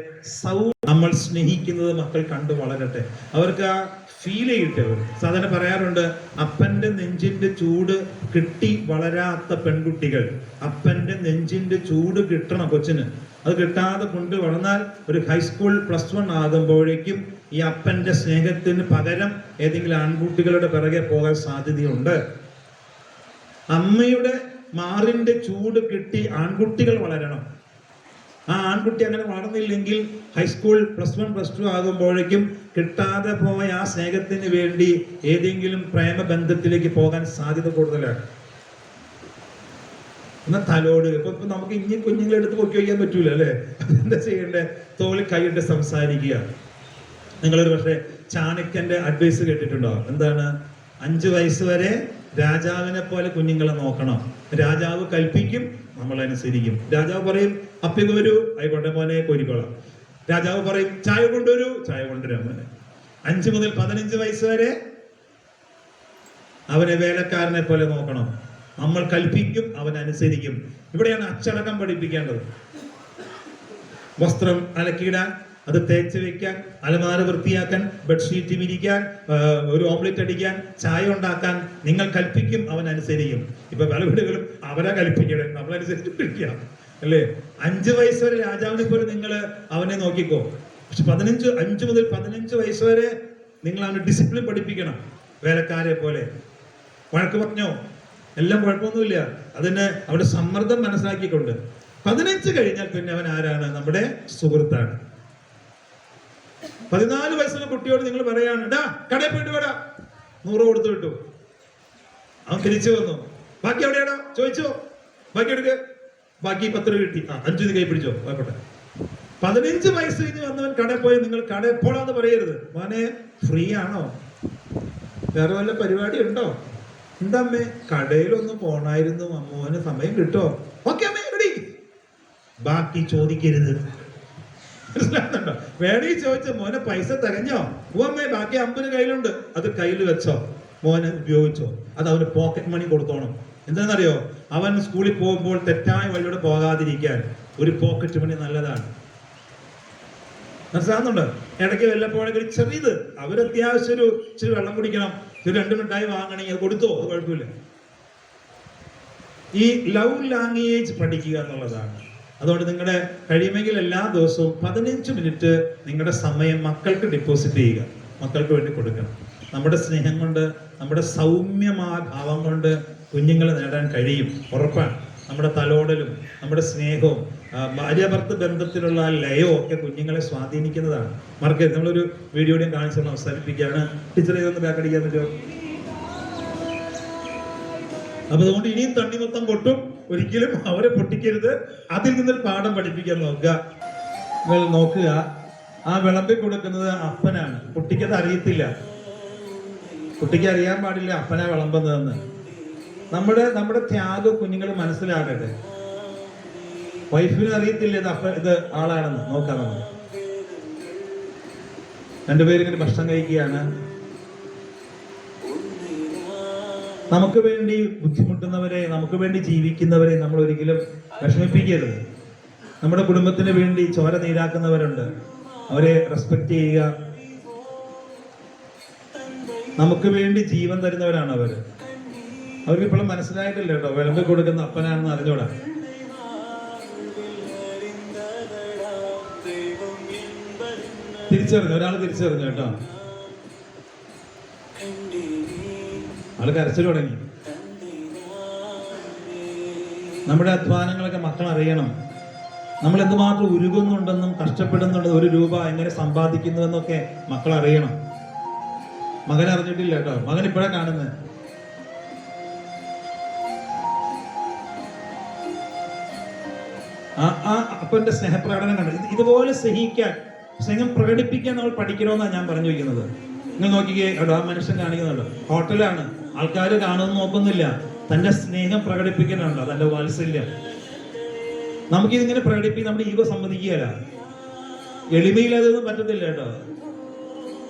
നമ്മൾ സ്നേഹിക്കുന്നത് മക്കൾ കണ്ടു വളരട്ടെ. അവർക്ക് ആ ഫീൽ ചെയ്യട്ടെ. അവർ സാധാരണ പറയാറുണ്ട്, അപ്പന്റെ നെഞ്ചിന്റെ ചൂട് കിട്ടി വളരാത്ത പെൺകുട്ടികൾ. അപ്പന്റെ നെഞ്ചിന്റെ ചൂട് കിട്ടണം കൊച്ചിന്. അത് കിട്ടാതെ കൊണ്ട് വളർന്നാൽ ഒരു ഹൈസ്കൂൾ +1 ആകുമ്പോഴേക്കും ഈ അപ്പന്റെ സ്നേഹത്തിന് പകരം ഏതെങ്കിലും ആൺകുട്ടികളുടെ പിറകെ പോകാൻ സാധ്യതയുണ്ട്. അമ്മയുടെ മാറിന്റെ ചൂട് കിട്ടി ആൺകുട്ടികൾ വളരണം. ആ ആൺകുട്ടി അങ്ങനെ വളർന്നില്ലെങ്കിൽ ഹൈസ്കൂൾ +1 +2 ആകുമ്പോഴേക്കും കിട്ടാതെ പോയ ആ സ്നേഹത്തിന് വേണ്ടി ഏതെങ്കിലും പ്രേമബന്ധത്തിലേക്ക് പോകാൻ സാധ്യത കൂടുതലാണ്. എന്നാൽ തലോട് ഇപ്പൊ നമുക്ക് ഇനി കുഞ്ഞുങ്ങളെ എടുത്ത് പൊക്കി വയ്ക്കാൻ പറ്റൂല അല്ലെ? എന്താ ചെയ്യണ്ടേ? തോളിൽ കൈയിട്ട് സംസാരിക്കുക. നിങ്ങളൊരു പക്ഷേ ചാണക്യന്റെ അഡ്വൈസ് കേട്ടിട്ടുണ്ടോ? എന്താണ്? 5 വയസ്സ് വരെ രാജാവിനെ പോലെ കുഞ്ഞുങ്ങളെ നോക്കണം. രാജാവ് കൽപ്പിക്കും, നമ്മൾ അനുസരിക്കും. രാജാവ് പറയും അപ്പിക്ക് വരൂ, ആയിക്കോട്ടെ മോനെ, കോരിക്കോളാം. രാജാവ് പറയും ചായ കൊണ്ടുവരൂ, ചായ കൊണ്ടുവരാം മോനെ. 5 മുതൽ 15 വയസ്സ് വരെ അവനെ വേലക്കാരനെ പോലെ നോക്കണം. നമ്മൾ കൽപ്പിക്കും, അവൻ അനുസരിക്കും. ഇവിടെയാണ് അച്ചടക്കം പഠിപ്പിക്കേണ്ടത്. വസ്ത്രം അലക്കിയിടാൻ, അത് തേച്ച് വെക്കാൻ, അലമാര വൃത്തിയാക്കാൻ, ബെഡ്ഷീറ്റ് വിരിക്കാൻ, ഒരു ഓംലെറ്റ് അടിക്കാൻ, ചായ ഉണ്ടാക്കാൻ നിങ്ങൾ കൽപ്പിക്കും, അവൻ അനുസരിക്കും. ഇപ്പൊ പല വീടുകളും അവരെ കൽപ്പിക്കണം, നമ്മളനുസരിച്ച് അല്ലേ? 5 വയസ്സ് വരെ രാജാവിനെ പോലെ നിങ്ങൾ അവനെ നോക്കിക്കോ. പക്ഷെ 5 മുതൽ 15 വയസ്സ് വരെ നിങ്ങൾ അവന് ഡിസിപ്ലിൻ പഠിപ്പിക്കണം, വേലക്കാരെ പോലെ. വഴക്ക് പറഞ്ഞോ, എല്ലാം കുഴപ്പമൊന്നുമില്ല, അതിന് അവന്റെ സമ്മർദ്ദം മനസ്സിലാക്കിക്കൊണ്ട്. 15 കഴിഞ്ഞാൽ പിന്നെ അവൻ ആരാണ്? നമ്മുടെ സുഹൃത്താണ്. 14 വയസ്സുള്ള കുട്ടിയോട് നിങ്ങൾ പറയാണ്, ഡാ കടയിൽ പോയിട്ട് വരാ, 100 കൊടുത്തു വിട്ടു. അവൻ തിരിച്ചു വന്നു, ബാക്കി എവിടെയാടാ ചോദിച്ചോ, ബാക്കി എടുക്ക, ബാക്കി 10 രൂപ കിട്ടി, 5 കൈ പിടിച്ചോ, ആയിക്കോട്ടെ. 15 വയസ്സ് കഴിഞ്ഞ് വന്നവൻ കടയിൽ പോയി നിങ്ങൾ കടയിൽ പോടാന്ന് പറയരുത്. മോനെ ഫ്രീ ആണോ? വേറെ വല്ല പരിപാടി ഉണ്ടോ? എന്താ അമ്മേ, കടയിലൊന്ന് പോണായിരുന്നു, അമ്മോന് സമയം കിട്ടോ? ഓക്കെ അമ്മേ, റെഡി. ബാക്കി ചോദിക്കരുത്. മനസ്സിലാകുന്നുണ്ടോ? വേണേ ചോദിച്ച മോനെ പൈസ തികഞ്ഞോ? അമ്മേ ബാക്കി 50 കയ്യിലുണ്ട്, അത് കയ്യിൽ വെച്ചോ, മോനെ ഉപയോഗിച്ചോ. അത് അവന് പോക്കറ്റ് മണി കൊടുത്തോണം. എന്താണെന്നറിയോ? അവൻ സ്കൂളിൽ പോകുമ്പോൾ തെറ്റായ വഴിയോടെ പോകാതിരിക്കാൻ ഒരു പോക്കറ്റ് മണി നല്ലതാണ്. മനസ്സിലാകുന്നുണ്ട്? ഇടയ്ക്ക് വല്ലപ്പോഴെങ്കിലും ചെറിയത് അവരത്യാവശ്യം ഇച്ചിരി വെള്ളം കുടിക്കണം, ഒരു 2 മിഠായി വാങ്ങണമെങ്കിൽ അത് കൊടുത്തോ, അത് കുഴപ്പമില്ല. ഈ ലവ് ലാംഗ്വേജ് പഠിക്കുക എന്നുള്ളതാണ്. അതുകൊണ്ട് നിങ്ങളുടെ കഴിയുമെങ്കിൽ എല്ലാ ദിവസവും 15 മിനിറ്റ് നിങ്ങളുടെ സമയം മക്കൾക്ക് ഡെപ്പോസിറ്റ് ചെയ്യുക, മക്കൾക്ക് വേണ്ടി കൊടുക്കണം. നമ്മുടെ സ്നേഹം കൊണ്ട്, നമ്മുടെ സൗമ്യമായ ഭാവം കൊണ്ട് കുഞ്ഞുങ്ങളെ നേടാൻ കഴിയും, ഉറപ്പാണ്. നമ്മുടെ തലോടലും നമ്മുടെ സ്നേഹവും ഭാര്യാഭർത്തൃ ബന്ധത്തിലുള്ള ലയവും ഒക്കെ കുഞ്ഞുങ്ങളെ സ്വാധീനിക്കുന്നതാണ്. മറക്കരുത്. നമ്മളൊരു വീഡിയോയും കാണിച്ചു അവസാനിപ്പിക്കുകയാണ്. ടീച്ചറെ ഇതൊന്ന് ബാക്കടിക്കാൻ പറ്റുമോ? അപ്പൊ അതുകൊണ്ട് ഇനിയും തണ്ണിമൊത്തം പൊട്ടും, ഒരിക്കലും അവരെ പൊട്ടിക്കരുത്. അതിൽ നിന്നൊരു പാഠം പഠിപ്പിക്കാൻ നോക്കുക. നിങ്ങൾ നോക്കുക, ആ വിളമ്പി കൊടുക്കുന്നത് അപ്പനാണ്. കുട്ടിക്കത് അറിയത്തില്ല, കുട്ടിക്ക് അറിയാൻ പാടില്ല അപ്പനാ വിളമ്പുന്നതെന്ന്. നമ്മുടെ ത്യാഗം കുഞ്ഞുങ്ങൾ മനസ്സിലാകട്ടെ. വൈഫിന് അറിയത്തില്ല ഇത് ആളാണെന്ന്. നോക്കാം നമുക്ക്. രണ്ടുപേരും ഇങ്ങനെ ഭക്ഷണം കഴിക്കുകയാണ്. നമുക്ക് വേണ്ടി ബുദ്ധിമുട്ടുന്നവരെ, നമുക്ക് വേണ്ടി ജീവിക്കുന്നവരെ നമ്മൾ ഒരിക്കലും വിഷമിപ്പിക്കരുത്. നമ്മുടെ കുടുംബത്തിന് വേണ്ടി ചോര നീരാക്കുന്നവരുണ്ട്, അവരെ റെസ്പെക്ട് ചെയ്യുക. നമുക്ക് വേണ്ടി ജീവൻ തരുന്നവരാണ് അവര്. അവർക്ക് ഇപ്പോഴും മനസ്സിലായിട്ടില്ല കേട്ടോ, വിളമ്പി കൊടുക്കുന്ന അപ്പനാണെന്ന് അറിഞ്ഞൂടാ. തിരിച്ചറിഞ്ഞു, ഒരാൾ തിരിച്ചറിഞ്ഞു കേട്ടോ. ആള് കരച്ചിൽ തുടങ്ങി. നമ്മുടെ അധ്വാനങ്ങളൊക്കെ മക്കൾ അറിയണം. നമ്മൾ എന്തുമാത്രം ഉരുകുന്നുണ്ടെന്നും കഷ്ടപ്പെടുന്നുണ്ടെന്നും, ഒരു രൂപ എങ്ങനെ സമ്പാദിക്കുന്നുവെന്നൊക്കെ മക്കൾ അറിയണം. മകൻ അറിഞ്ഞിട്ടില്ല കേട്ടോ, മകൻ ഇപ്പോഴാ കാണുന്നത്. ആ അപ്പന്റെ സ്നേഹപ്രകടനം കണ്ടു. ഇതുപോലെ സ്നേഹം പ്രകടിപ്പിക്കാൻ നമ്മൾ പഠിക്കണമെന്നാണ് ഞാൻ പറഞ്ഞു വയ്ക്കുന്നത്. നിങ്ങൾ നോക്കിക്കേ കേട്ടോ, ആ മനുഷ്യൻ കാണിക്കുന്നുണ്ടോ, ഹോട്ടലാണ്, ആൾക്കാർ കാണുമെന്ന് നോക്കുന്നില്ല, തന്റെ സ്നേഹം പ്രകടിപ്പിക്കാനുണ്ടോ, തന്റെ വാത്സല്യം. നമുക്കിതിങ്ങനെ പ്രകടിപ്പിക്കാൻ നമ്മുടെ ഈഗോ സമ്മതിക്കുകയല്ല. എളിമയിൽ അതൊന്നും പറ്റത്തില്ല കേട്ടോ.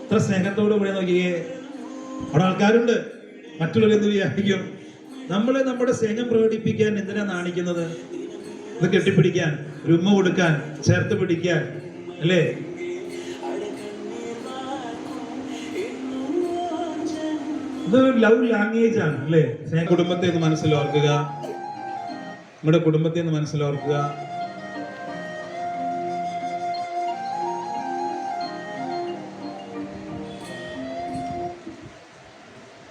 ഇത്ര സ്നേഹത്തോടു കൂടി നോക്കിയേ, അവിടെ ആൾക്കാരുണ്ട്, മറ്റുള്ളവർ എന്ത് വിചാരിക്കും? നമ്മൾ നമ്മുടെ സ്നേഹം പ്രകടിപ്പിക്കാൻ എന്തിനാ നാണിക്കുന്നത്? ഇത് കെട്ടിപ്പിടിക്കാൻ, ഒരു ഉമ്മ കൊടുക്കാൻ, ചേർത്ത് പിടിക്കാൻ, അല്ലേ? ഇത് ലവ് ലാംഗ്വേജ് ആണ്, അല്ലേ? കുടുംബത്തെ ഒന്ന് മനസ്സിലോർക്കുക, നമ്മുടെ കുടുംബത്തെ ഒന്ന് മനസ്സിലോർക്കുക.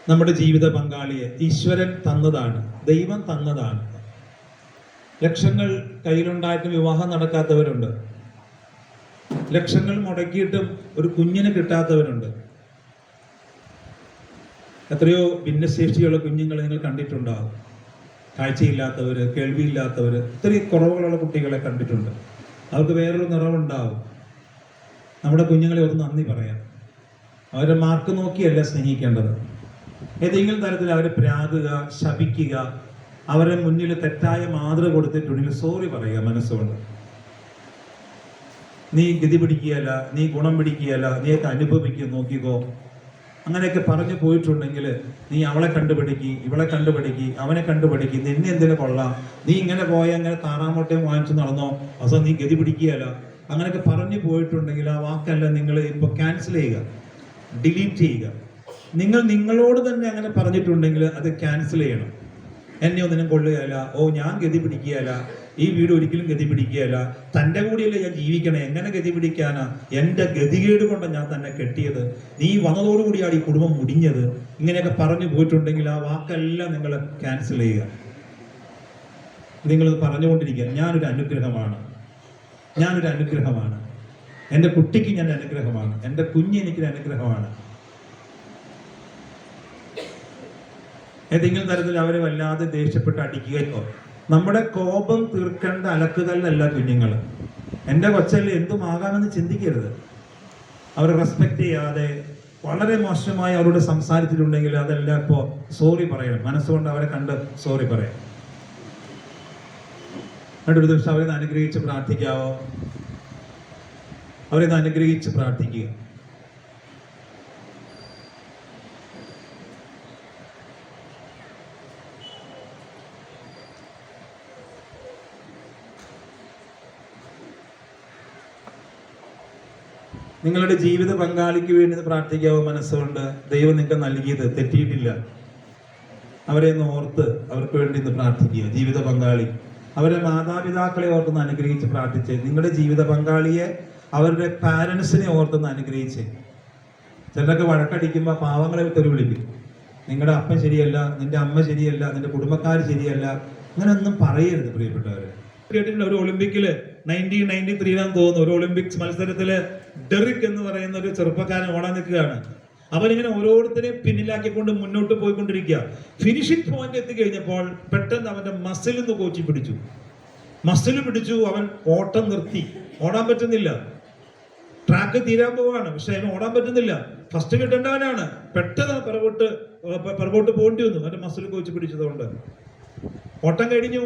നമ്മുടെ ജീവിത പങ്കാളിയെ ഈശ്വരൻ തന്നതാണ്, ദൈവം തന്നതാണ്. ലക്ഷങ്ങൾ കയ്യിലുണ്ടായിട്ടും വിവാഹം നടക്കാത്തവരുണ്ട്, ലക്ഷങ്ങൾ മുടക്കിയിട്ടും ഒരു കുഞ്ഞിനെ കിട്ടാത്തവരുണ്ട്. എത്രയോ ഭിന്നശേഷിയുള്ള കുഞ്ഞുങ്ങൾ നിങ്ങൾ കണ്ടിട്ടുണ്ടാകും. കാഴ്ചയില്ലാത്തവര്, കേൾവിയില്ലാത്തവര്, ഇത്രയും കുറവുകളുള്ള കുട്ടികളെ കണ്ടിട്ടുണ്ട്. അവർക്ക് വേറൊരു നിറവുണ്ടാവും. നമ്മുടെ കുഞ്ഞുങ്ങളെ ഒന്ന് നന്ദി പറയാം. അവരുടെ മാർക്ക് നോക്കിയല്ല സ്നേഹിക്കേണ്ടത്. ഏതെങ്കിലും തരത്തിൽ അവരെ പ്രാകുക, ശപിക്കുക, അവരുടെ മുന്നിൽ തെറ്റായ മാതൃക കൊടുത്തിട്ടുണ്ടെങ്കിൽ സോറി പറയുക മനസ്സുകൊണ്ട്. നീ ഗതി പിടിക്കുകയല്ല, നീ ഗുണം പിടിക്കുകയല്ല, നീയൊക്കെ അനുഭവിക്കുക, നോക്കിക്കോ, അങ്ങനെയൊക്കെ പറഞ്ഞു പോയിട്ടുണ്ടെങ്കിൽ നീ അവളെ കണ്ടുപിടിക്കി, ഇവളെ കണ്ടുപിടിക്കി, അവനെ കണ്ടുപിടിക്കി, നിന്നെ എന്തിനു കൊള്ളാം, നീ ഇങ്ങനെ പോയ അങ്ങനെ താറാമോട്ടയും വാങ്ങിച്ചു നടന്നോ, അവസാനം നീ ഗതി പിടിക്കുകയല്ല, അങ്ങനെയൊക്കെ പറഞ്ഞു പോയിട്ടുണ്ടെങ്കിൽ ആ വാക്കെല്ലാം നിങ്ങൾ ഇപ്പൊ ക്യാൻസൽ ചെയ്യുക, ഡിലീറ്റ് ചെയ്യുക. നിങ്ങൾ നിങ്ങളോട് തന്നെ അങ്ങനെ പറഞ്ഞിട്ടുണ്ടെങ്കിൽ അത് ക്യാൻസൽ ചെയ്യണം. എന്നെ ഒന്നിനും കൊള്ളുകയല്ല, ഓ ഞാൻ ഗതി പിടിക്കുകയല്ല, ഈ വീട് ഒരിക്കലും ഗതി പിടിക്കുകയല്ല, തൻ്റെ കൂടിയല്ലേ ഞാൻ ജീവിക്കണേ, എങ്ങനെ ഗതി പിടിക്കാനാ, എൻ്റെ ഗതികേട് കൊണ്ട് ഞാൻ തന്നെ കെട്ടിയത്, നീ വന്നതോടുകൂടിയാണ് ഈ കുടുംബം മുടിഞ്ഞത്, ഇങ്ങനെയൊക്കെ പറഞ്ഞു പോയിട്ടുണ്ടെങ്കിൽ ആ വാക്കെല്ലാം നിങ്ങൾ ക്യാൻസൽ ചെയ്യുക. നിങ്ങളിത് പറഞ്ഞുകൊണ്ടിരിക്കുക, ഞാനൊരു അനുഗ്രഹമാണ്, ഞാനൊരു അനുഗ്രഹമാണ്, എൻ്റെ കുട്ടിക്ക് ഞാൻ അനുഗ്രഹമാണ്, എൻ്റെ കുഞ്ഞ് എനിക്കൊരു അനുഗ്രഹമാണ്. ഏതെങ്കിലും തരത്തിൽ അവരെ വല്ലാതെ ദേഷ്യപ്പെട്ട് അടിക്കുകയോ, നമ്മുടെ കോപം തീർക്കേണ്ട അലക്കുകല്ലല്ല കുഞ്ഞുങ്ങൾ. എൻ്റെ കൊച്ചല്ലേ എന്തുമാകാമെന്ന് ചിന്തിക്കരുത്. അവരെ റെസ്പെക്ട് ചെയ്യാതെ വളരെ മോശമായി അവരോട് സംസാരിച്ചിട്ടുണ്ടെങ്കിൽ അതെല്ലാം ഇപ്പോൾ സോറി പറയണം, മനസ്സുകൊണ്ട് അവരെ കണ്ട് സോറി പറയാം. എന്നിട്ടൊരു ദിവസം അവരെ അനുഗ്രഹിച്ച് പ്രാർത്ഥിക്കാവോ? അവരെ അനുഗ്രഹിച്ച് പ്രാർത്ഥിക്കുക. നിങ്ങളുടെ ജീവിത പങ്കാളിക്ക് വേണ്ടി പ്രാർത്ഥിക്കാവോ മനസ്സുകൊണ്ട്? ദൈവം നിങ്ങൾക്ക് നൽകിയത് തെറ്റിയിട്ടില്ല. അവരെ ഒന്ന് ഓർത്ത് അവർക്ക് വേണ്ടി ഇന്ന് പ്രാർത്ഥിക്കുക. ജീവിത പങ്കാളി, അവരുടെ മാതാപിതാക്കളെ ഓർത്തൊന്ന് അനുഗ്രഹിച്ച് പ്രാർത്ഥിച്ച്, നിങ്ങളുടെ ജീവിത പങ്കാളിയെ, അവരുടെ പാരൻസിനെ ഓർത്തൊന്ന് അനുഗ്രഹിച്ച്. ചിലരൊക്കെ വഴക്കടിക്കുമ്പോൾ പാവങ്ങളെ തെറി വിളിക്കും. നിങ്ങളുടെ അപ്പൻ ശരിയല്ല, നിന്റെ അമ്മ ശരിയല്ല, നിന്റെ കുടുംബക്കാർ ശരിയല്ല, അങ്ങനെയൊന്നും പറയരുത് പ്രിയപ്പെട്ടവരെ. കേട്ടിട്ടുണ്ട്, ഒരു ഒളിമ്പിക്കില് 1993 തോന്നുന്നു, ഒരു ഒളിമ്പിക്സ് മത്സരത്തില് ഡെറിക് എന്ന് പറയുന്ന ഒരു ചെറുപ്പക്കാരൻ ഓടാൻ നിൽക്കുകയാണ്. അവനിങ്ങനെ ഓരോരുത്തരെയും പിന്നിലാക്കിക്കൊണ്ട് മുന്നോട്ട് പോയിക്കൊണ്ടിരിക്കുക. ഫിനിഷിംഗ് പോയിന്റ് എത്തിക്കഴിഞ്ഞപ്പോൾ പെട്ടെന്ന് അവന്റെ മസിലിന്ന് കോച്ചി പിടിച്ചു, അവൻ ഓട്ടം നിർത്തി, ഓടാൻ പറ്റുന്നില്ല. ട്രാക്ക് തീരാൻ പോവാണ്, പക്ഷെ അവന് ഓടാൻ പറ്റുന്നില്ല. ഫസ്റ്റ് കിട്ടേണ്ടവനാണ്, പെട്ടെന്ന് പുറകോട്ട് പോകേണ്ടി വന്നു അവന്റെ മസിൽ കോച്ചി പിടിച്ചതുകൊണ്ട്. ഓട്ടം കഴിഞ്ഞു,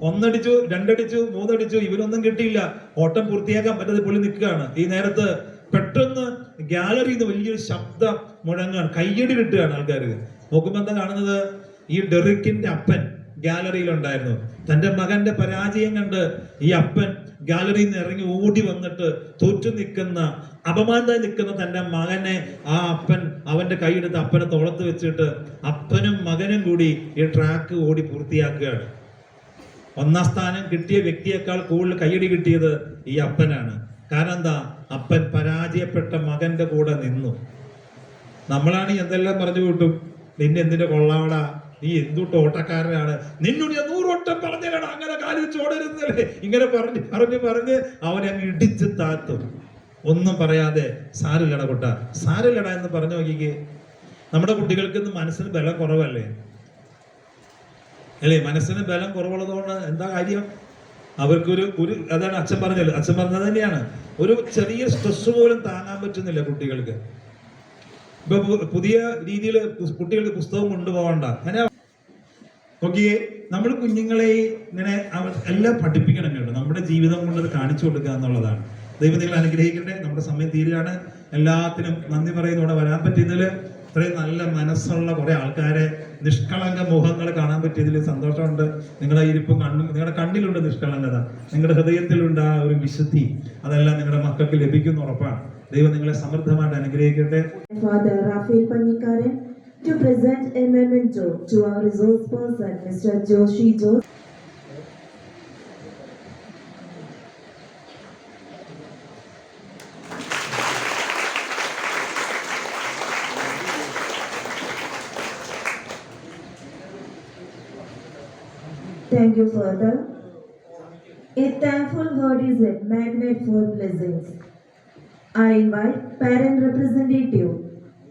1 അടിച്ചു, 2 അടിച്ചു, 3 അടിച്ചു, ഇവനൊന്നും കിട്ടിയില്ല. ഓട്ടം പൂർത്തിയാക്കാൻ പറ്റാതെ പുള്ളി നിൽക്കുകയാണ്. ഈ നേരത്ത് പെട്ടെന്ന് ഗാലറിയിൽ നിന്ന് വലിയൊരു ശബ്ദം മുഴങ്ങാണ്, കയ്യടി കിട്ടുകയാണ് ആൾക്കാർ. നോക്കുമ്പോൾ എന്താ കാണുന്നത്? ഈ ഡെറിക്കിന്റെ അപ്പൻ ഗാലറിയിൽ ഉണ്ടായിരുന്നു. തന്റെ മകന്റെ പരാജയം കണ്ട് ഈ അപ്പൻ ഗാലറിയിൽ നിന്ന് ഇറങ്ങി ഓടി വന്നിട്ട് തോറ്റു നിൽക്കുന്ന, അപമാനമായി നിൽക്കുന്ന തന്റെ മകനെ ആ അപ്പൻ അവന്റെ കൈയെടുത്ത് അപ്പനെ തോളത്ത് വെച്ചിട്ട് അപ്പനും മകനും കൂടി ഈ ട്രാക്ക് ഓടി പൂർത്തിയാക്കുകയാണ്. ഒന്നാം സ്ഥാനം കിട്ടിയ വ്യക്തിയേക്കാൾ കൂടുതൽ കയ്യടി കിട്ടിയത് ഈ അപ്പനാണ്. കാരണം എന്താ? അപ്പൻ പരാജയപ്പെട്ട മകന്റെ കൂടെ നിന്നു. നമ്മളാണ് എന്തെല്ലാം പറഞ്ഞു കൂട്ടും, നിന്നെ എന്തിന്റെ കൊള്ളാവടാ, നീ എന്തുട്ട് ഓട്ടക്കാരനാണ്, നിന്നോട് ഞാൻ 100 വട്ടം പറഞ്ഞാലാണ് അങ്ങനെ കാലിൽ ചോടരുന്നല്ലേ, ഇങ്ങനെ പറഞ്ഞ് അവനെ അങ്ങ് ഇടിച്ച് താത്തും. ഒന്നും പറയാതെ സാരില്ലട കുട്ട, സാരില്ലട എന്ന് പറഞ്ഞു നോക്കിക്കേ. നമ്മുടെ കുട്ടികൾക്ക് ഇന്ന് മനസ്സിന് ബലം കുറവല്ലേ അല്ലേ? മനസ്സിന് ബലം കുറവുള്ളതുകൊണ്ട് എന്താ കാര്യം? അവർക്കൊരു അതാണ് അച്ഛൻ പറഞ്ഞത് തന്നെയാണ്. ഒരു ചെറിയ സ്ട്രെസ് പോലും താങ്ങാൻ പറ്റുന്നില്ല കുട്ടികൾക്ക്. ഇപ്പൊ പുതിയ രീതിയിൽ കുട്ടികൾക്ക് പുസ്തകം കൊണ്ടുപോകണ്ട. അങ്ങനെ നോക്കിയേ, നമ്മൾ കുഞ്ഞുങ്ങളെ ഇങ്ങനെ എല്ലാം പഠിപ്പിക്കണം കേട്ടോ. നമ്മുടെ ജീവിതം കൊണ്ട് അത് കാണിച്ചു കൊടുക്കുക എന്നുള്ളതാണ്. ദൈവം നിങ്ങൾ അനുഗ്രഹിക്കട്ടെ. നമ്മുടെ സമയം തീരുകയാണ്. എല്ലാത്തിനും നന്ദി പറയുന്നതോടെ വരാൻ പറ്റിയതിൽ, ഇത്രയും നല്ല മനസ്സുള്ള കുറെ ആൾക്കാരെ, നിഷ്കളങ്ക മുഖങ്ങൾ കാണാൻ പറ്റിയതിൽ സന്തോഷമുണ്ട്. നിങ്ങളുടെ ഇരിപ്പും നിങ്ങളുടെ കണ്ണിലുണ്ട് നിഷ്കളങ്കത, നിങ്ങളുടെ ഹൃദയത്തിലുണ്ട് ആ ഒരു വിശുദ്ധി. അതെല്ലാം നിങ്ങളുടെ മക്കൾക്ക് ലഭിക്കുന്ന ഉറപ്പാണ്. ദൈവം നിങ്ങളെ സമൃദ്ധമായിട്ട് അനുഗ്രഹിക്കട്ടെ. Father Rafael Pannikaran to present a memento to our resource person, Mr. Joshi Jose. Thank you, Father. A thankful word is a magnet for blessings. I invite parent representative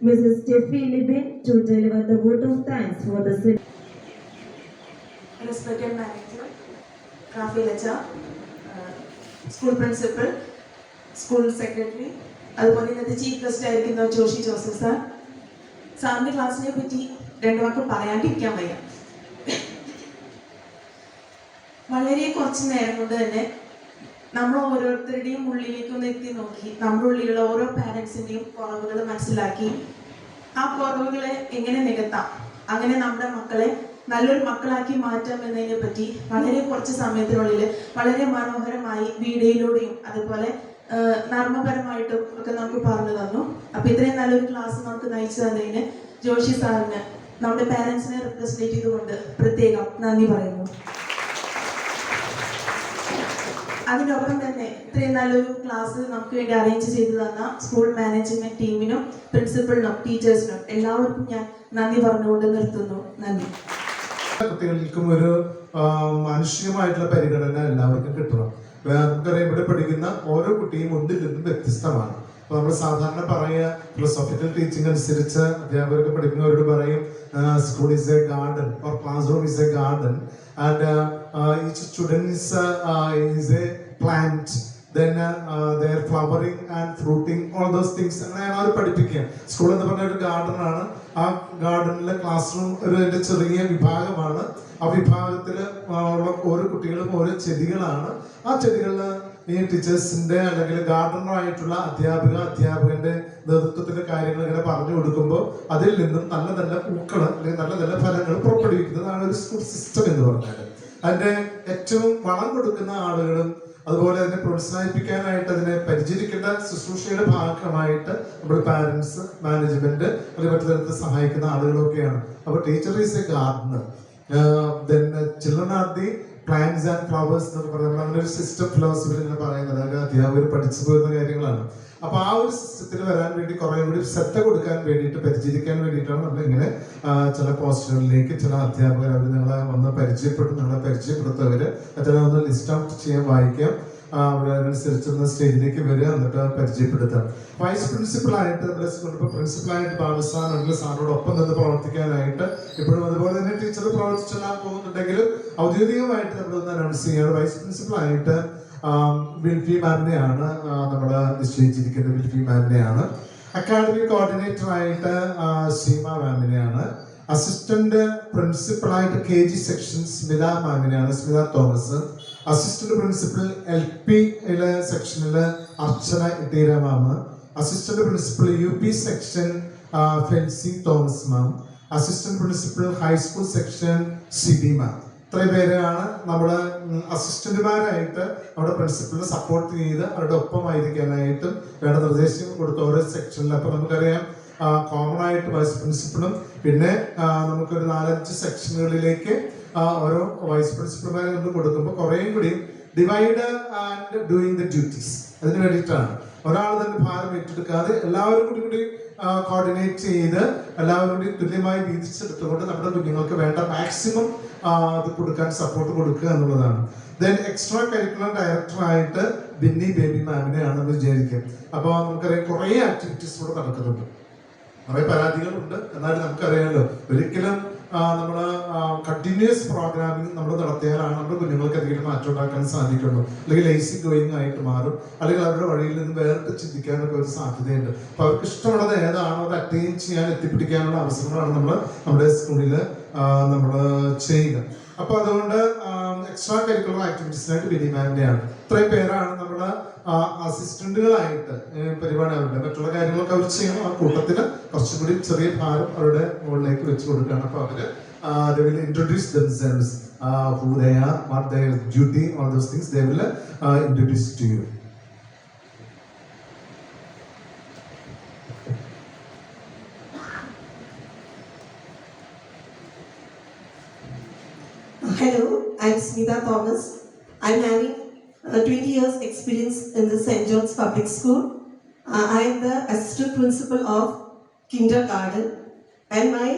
Mrs. Steffi Libin to deliver the vote of thanks for the city. Respected manager, Rafael Acha, school principal, school secretary, അതുപോലെ ഇന്നത്തെ chief guest ആയിരിക്കുന്ന Joshi Joseph sir. സാറിൻ്റെ ക്ലാസ്സിനെ പറ്റി 2 വാക്ക് പറയാണ്ടിരിക്കാൻ വയ്യ. വളരെ കുറച്ച് നേരം കൊണ്ട് തന്നെ നമ്മൾ ഓരോരുത്തരുടെയും ഉള്ളിലേക്ക് ഒന്ന് എത്തി നോക്കി, നമ്മുടെ ഉള്ളിലുള്ള ഓരോ പാരൻസിൻ്റെയും കുറവുകൾ മനസ്സിലാക്കി ആ കുറവുകളെ എങ്ങനെ നികത്താം, അങ്ങനെ നമ്മുടെ മക്കളെ നല്ലൊരു മക്കളാക്കി മാറ്റാം എന്നതിനെ പറ്റി വളരെ കുറച്ച് സമയത്തിനുള്ളിൽ വളരെ മനോഹരമായി വീഡിയോയിലൂടെയും അതുപോലെ നർമ്മപരമായിട്ടും ഒക്കെ നമുക്ക് പറഞ്ഞു തന്നു. അപ്പം ഇത്രയും നല്ലൊരു ക്ലാസ് നമുക്ക് നയിച്ചു തന്നതിന് ജോഷി സാറിന് നമ്മുടെ പാരൻസിനെ റെപ്രസെൻറ്റ് ചെയ്തുകൊണ്ട് പ്രത്യേകം നന്ദി പറയുന്നു. അതിനൊപ്പം തന്നെ ഇത്രയും നല്ലൊരു ക്ലാസ് നമുക്ക് വേണ്ടി അറേഞ്ച് ചെയ്തു തന്ന സ്കൂൾ മാനേജ്മെന്റ് ടീമിനും പ്രിൻസിപ്പളിനും ടീച്ചേഴ്സിനും എല്ലാവർക്കും ഞാൻ നന്ദി പറഞ്ഞുകൊണ്ട് നിർത്തുന്നു. നന്ദി. കുട്ടികൾക്കും ഒരു മാനുഷികമായിട്ടുള്ള പരിഗണന എല്ലാവർക്കും കിട്ടണം. നമുക്കറിയാം, ഇവിടെ പഠിക്കുന്ന ഓരോ കുട്ടിയും ഒന്നിൽ നിന്നും വ്യത്യസ്തമാണ്. അപ്പോൾ നമ്മൾ സാധാരണ പറയുക, ഫിലോസോഫിക്കൽ ടീച്ചിങ് അനുസരിച്ച് അധ്യാപകർക്ക് പഠിക്കുന്നവരോട് പറയും, school is A garden or class room is A garden and each student is a plant, then they are flowering and fruiting, all those things. അങ്ങനെയാണ് അവർ പഠിപ്പിക്കുക. സ്കൂൾ എന്ന് പറഞ്ഞ ഒരു ഗാർഡൻ ആണ്. ആ ഗാർഡനിലെ ക്ലാസ് റൂം ഒരു ചെറിയ വിഭാഗമാണ്. ആ വിഭാഗത്തിൽ ഉള്ള ഓരോ കുട്ടികളും ഓരോ ചെടികളാണ്. ആ ചെടികളിൽ ഈ ടീച്ചേഴ്സിന്റെ അല്ലെങ്കിൽ ഗാർഡനറായിട്ടുള്ള അധ്യാപകന്റെ നേതൃത്വത്തിന്റെ കാര്യങ്ങൾ ഇങ്ങനെ പറഞ്ഞു കൊടുക്കുമ്പോൾ അതിൽ നിന്നും നല്ല നല്ല പൂക്കൾ അല്ലെങ്കിൽ നല്ല നല്ല ഫലങ്ങൾ പുറപ്പെടുവിക്കുന്നതാണ് ഒരു സ്കൂൾ സിസ്റ്റം എന്ന് പറഞ്ഞാൽ. അതിന്റെ ഏറ്റവും വളം കൊടുക്കുന്ന ആളുകളും അതുപോലെ തന്നെ പ്രോത്സാഹിപ്പിക്കാനായിട്ട് അതിനെ പരിചരിക്കേണ്ട ശുശ്രൂഷയുടെ ഭാഗമായിട്ട് നമ്മുടെ പാരന്റ്സ്, മാനേജ്മെന്റ്, അല്ലെങ്കിൽ മറ്റു തരത്തിൽ സഹായിക്കുന്ന ആളുകളൊക്കെയാണ്. അപ്പോൾ teacher is A Gardner, children are the plants and flowers എന്നൊക്കെ പറയുന്നത് അങ്ങനെ ഒരു സിസ്റ്റം ഫിലോസഫി എന്ന് പറയുന്നത് അധ്യാപകർ പഠിച്ചു പോരുന്ന കാര്യങ്ങളാണ്. അപ്പൊ ആ ഒരു സിസ്റ്റത്തിൽ വരാൻ വേണ്ടി കുറെ കൂടി ശ്രദ്ധ കൊടുക്കാൻ വേണ്ടിയിട്ട്, പരിചരിക്കാൻ വേണ്ടിയിട്ടാണ് നമ്മൾ ഇങ്ങനെ ചില പോസ്റ്റുകളിലേക്ക് ചില അധ്യാപകർ അവർ നിങ്ങളെ വന്ന് നിങ്ങളെ പരിചയപ്പെടുത്തവര് അത്ര ഒന്ന് ലിസ്റ്റ് ഔട്ട് ചെയ്യാൻ വായിക്കാം. അതിനനുസരിച്ചൊന്ന് സ്റ്റേജിലേക്ക് വരിക, എന്നിട്ട് പരിചയപ്പെടുത്താം. വൈസ് പ്രിൻസിപ്പളായിട്ട് നമ്മുടെ സ്കൂളിൽ പ്രിൻസിപ്പളായിട്ട് ബാബുസാറുണ്ടെങ്കിൽ സാറിനോടൊപ്പം നിന്ന് പ്രവർത്തിക്കാനായിട്ട് ഇപ്പോഴും അതുപോലെ തന്നെ ടീച്ചർ പ്രവർത്തിച്ചാൽ പോകുന്നുണ്ടെങ്കിലും ഔദ്യോഗികമായിട്ട് നമ്മളൊന്ന് അനൗൺസ് ചെയ്യുകയാണ്. വൈസ് പ്രിൻസിപ്പളായിട്ട് വിൽഫി മാമിനെയാണ് നമ്മൾ നിശ്ചയിച്ചിരിക്കുന്നത്. വിൽഫി മാമിനെയാണ്. അക്കാഡമിക് കോർഡിനേറ്റർ ആയിട്ട് സീമ മാമിനെയാണ്. അസിസ്റ്റന്റ് പ്രിൻസിപ്പളായിട്ട് KG സെക്ഷൻ സ്മിത മാമിനെയാണ്, Smitha Thomas. Assistant principal LP സെക്ഷനിൽ Archana Itteera ma'am. Assistant principal UP section Fency Thomas ma'am, assistant principal high school section Sibi ma'am. ഇത്രയും പേരാണ് നമ്മുടെ അസിസ്റ്റന്റുമാരായിട്ട് നമ്മുടെ പ്രിൻസിപ്പലിനെ സപ്പോർട്ട് ചെയ്ത് അവരുടെ ഒപ്പമായിരിക്കാനായിട്ടും വേണ്ട നിർദ്ദേശം കൊടുത്ത ഓരോ സെക്ഷനിൽ. അപ്പോൾ നമുക്കറിയാം കോമൺ ആയിട്ട് വൈസ് പ്രിൻസിപ്പളും പിന്നെ നമുക്കൊരു 4-5 സെക്ഷനുകളിലേക്ക് ഓരോ വൈസ് പ്രിൻസിപ്പൽമാരെ നമ്മൾ കൊടുക്കുമ്പോൾ കുറേയും കൂടി divide and doing the duties, അതിന് വേണ്ടിയിട്ടാണ്. ഒരാൾ തന്നെ ഭാരം ഏറ്റെടുക്കാതെ എല്ലാവരും കൂടി കോർഡിനേറ്റ് ചെയ്ത് എല്ലാവരും കൂടി തുല്യമായി വീതിച്ചെടുത്തുകൊണ്ട് നമ്മുടെ കുഞ്ഞുങ്ങൾക്ക് വേണ്ട മാക്സിമം അത് കൊടുക്കാൻ സപ്പോർട്ട് കൊടുക്കുക എന്നുള്ളതാണ്. ദെൻ എക്സ്ട്രാ കരിക്കുലർ ഡയറക്ടറായിട്ട് ബിന്നി ബേബി മാമിനെയാണ് നമ്മൾ വിചാരിക്കുക. അപ്പോൾ നമുക്കറിയാം കുറേ ആക്ടിവിറ്റീസ് ഇവിടെ നടക്കുന്നുണ്ട്, കുറേ പരാതികളുണ്ട്. എന്നാലും നമുക്കറിയാമല്ലോ ഒരിക്കലും നമ്മൾ കണ്ടിന്യൂസ് പ്രോഗ്രാമിംഗ് നമ്മൾ നടത്തിയാലാണ് നമ്മുടെ കുഞ്ഞുങ്ങൾക്ക് എന്തെങ്കിലും മാറ്റം ഉണ്ടാക്കാൻ സാധിക്കുള്ളൂ. അല്ലെങ്കിൽ ലേസി ഗോയിങ് ആയിട്ട് മാറും, അല്ലെങ്കിൽ അവരുടെ വഴിയിൽ നിന്ന് വേറിട്ട് ചിന്തിക്കാനൊക്കെ ഒരു സാധ്യതയുണ്ട്. അപ്പോൾ അവർക്ക് ഇഷ്ടമുള്ളത് ഏതാണോ അത് അറ്റൈൻ ചെയ്യാൻ എത്തിപ്പിടിക്കാനുള്ള അവസരങ്ങളാണ് നമ്മുടെ സ്കൂളിൽ നമ്മൾ ചെയ്യുക. അപ്പോൾ അതുകൊണ്ട് എക്സ്ട്രാ കരിക്കുലർ ആക്ടിവിറ്റീസിനായിട്ട് ബിനി മാമിൻ്റെയാണ്. ഇത്രയും പേരാണ് നമ്മുടെ അസിസ്റ്റന്റുകളായിട്ട് പരിപാടി അവരുടെ മറ്റുള്ള കാര്യങ്ങളൊക്കെ അവർ ചെയ്യണം. ആ കൂട്ടത്തിൽ കുറച്ചും കൂടി ചെറിയ ഭാരം അവരുടെ മുകളിലേക്ക് വെച്ച് കൊടുക്കുകയാണ്. അപ്പോൾ അവര് they will introduce themselves, who they are, what their duty, all those things they will introduce to you. Hello, I'm Smita Thomas. I'm having 20 years experience in the St. John's Public School. I am the assistant principal of kindergarten, and my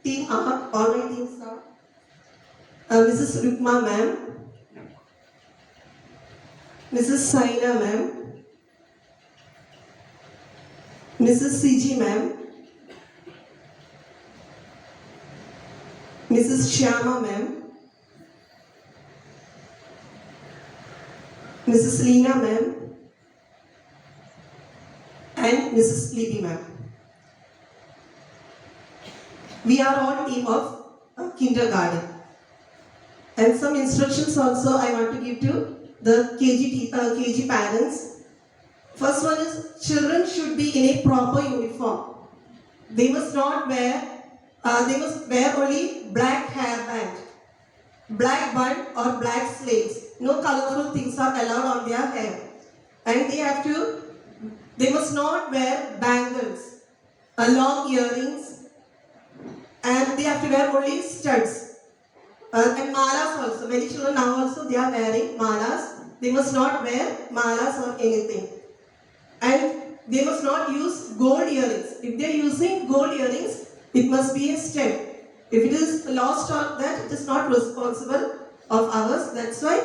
team are, all my teams are Mrs. Rukma ma'am, Mrs. Saina ma'am, Mrs. CG ma'am, Mrs. Shyama ma'am, Mrs. Leena ma'am, and Mrs. Libby ma'am. We are all team of kindergarten. And some instructions also I want to give to the KG parents. First one is, children should be in a proper uniform. They must must wear only black hairband, black bun or black slates. No colorful things are allowed on their hair. And they must not wear bangles, long earrings, and they have to wear only studs. And malas also. Many children now also they are wearing malas. They must not wear malas or anything. And they must not use gold earrings. If they are using gold earrings, it must be a stud. If it is lost or that, it is not responsible of ours. That's why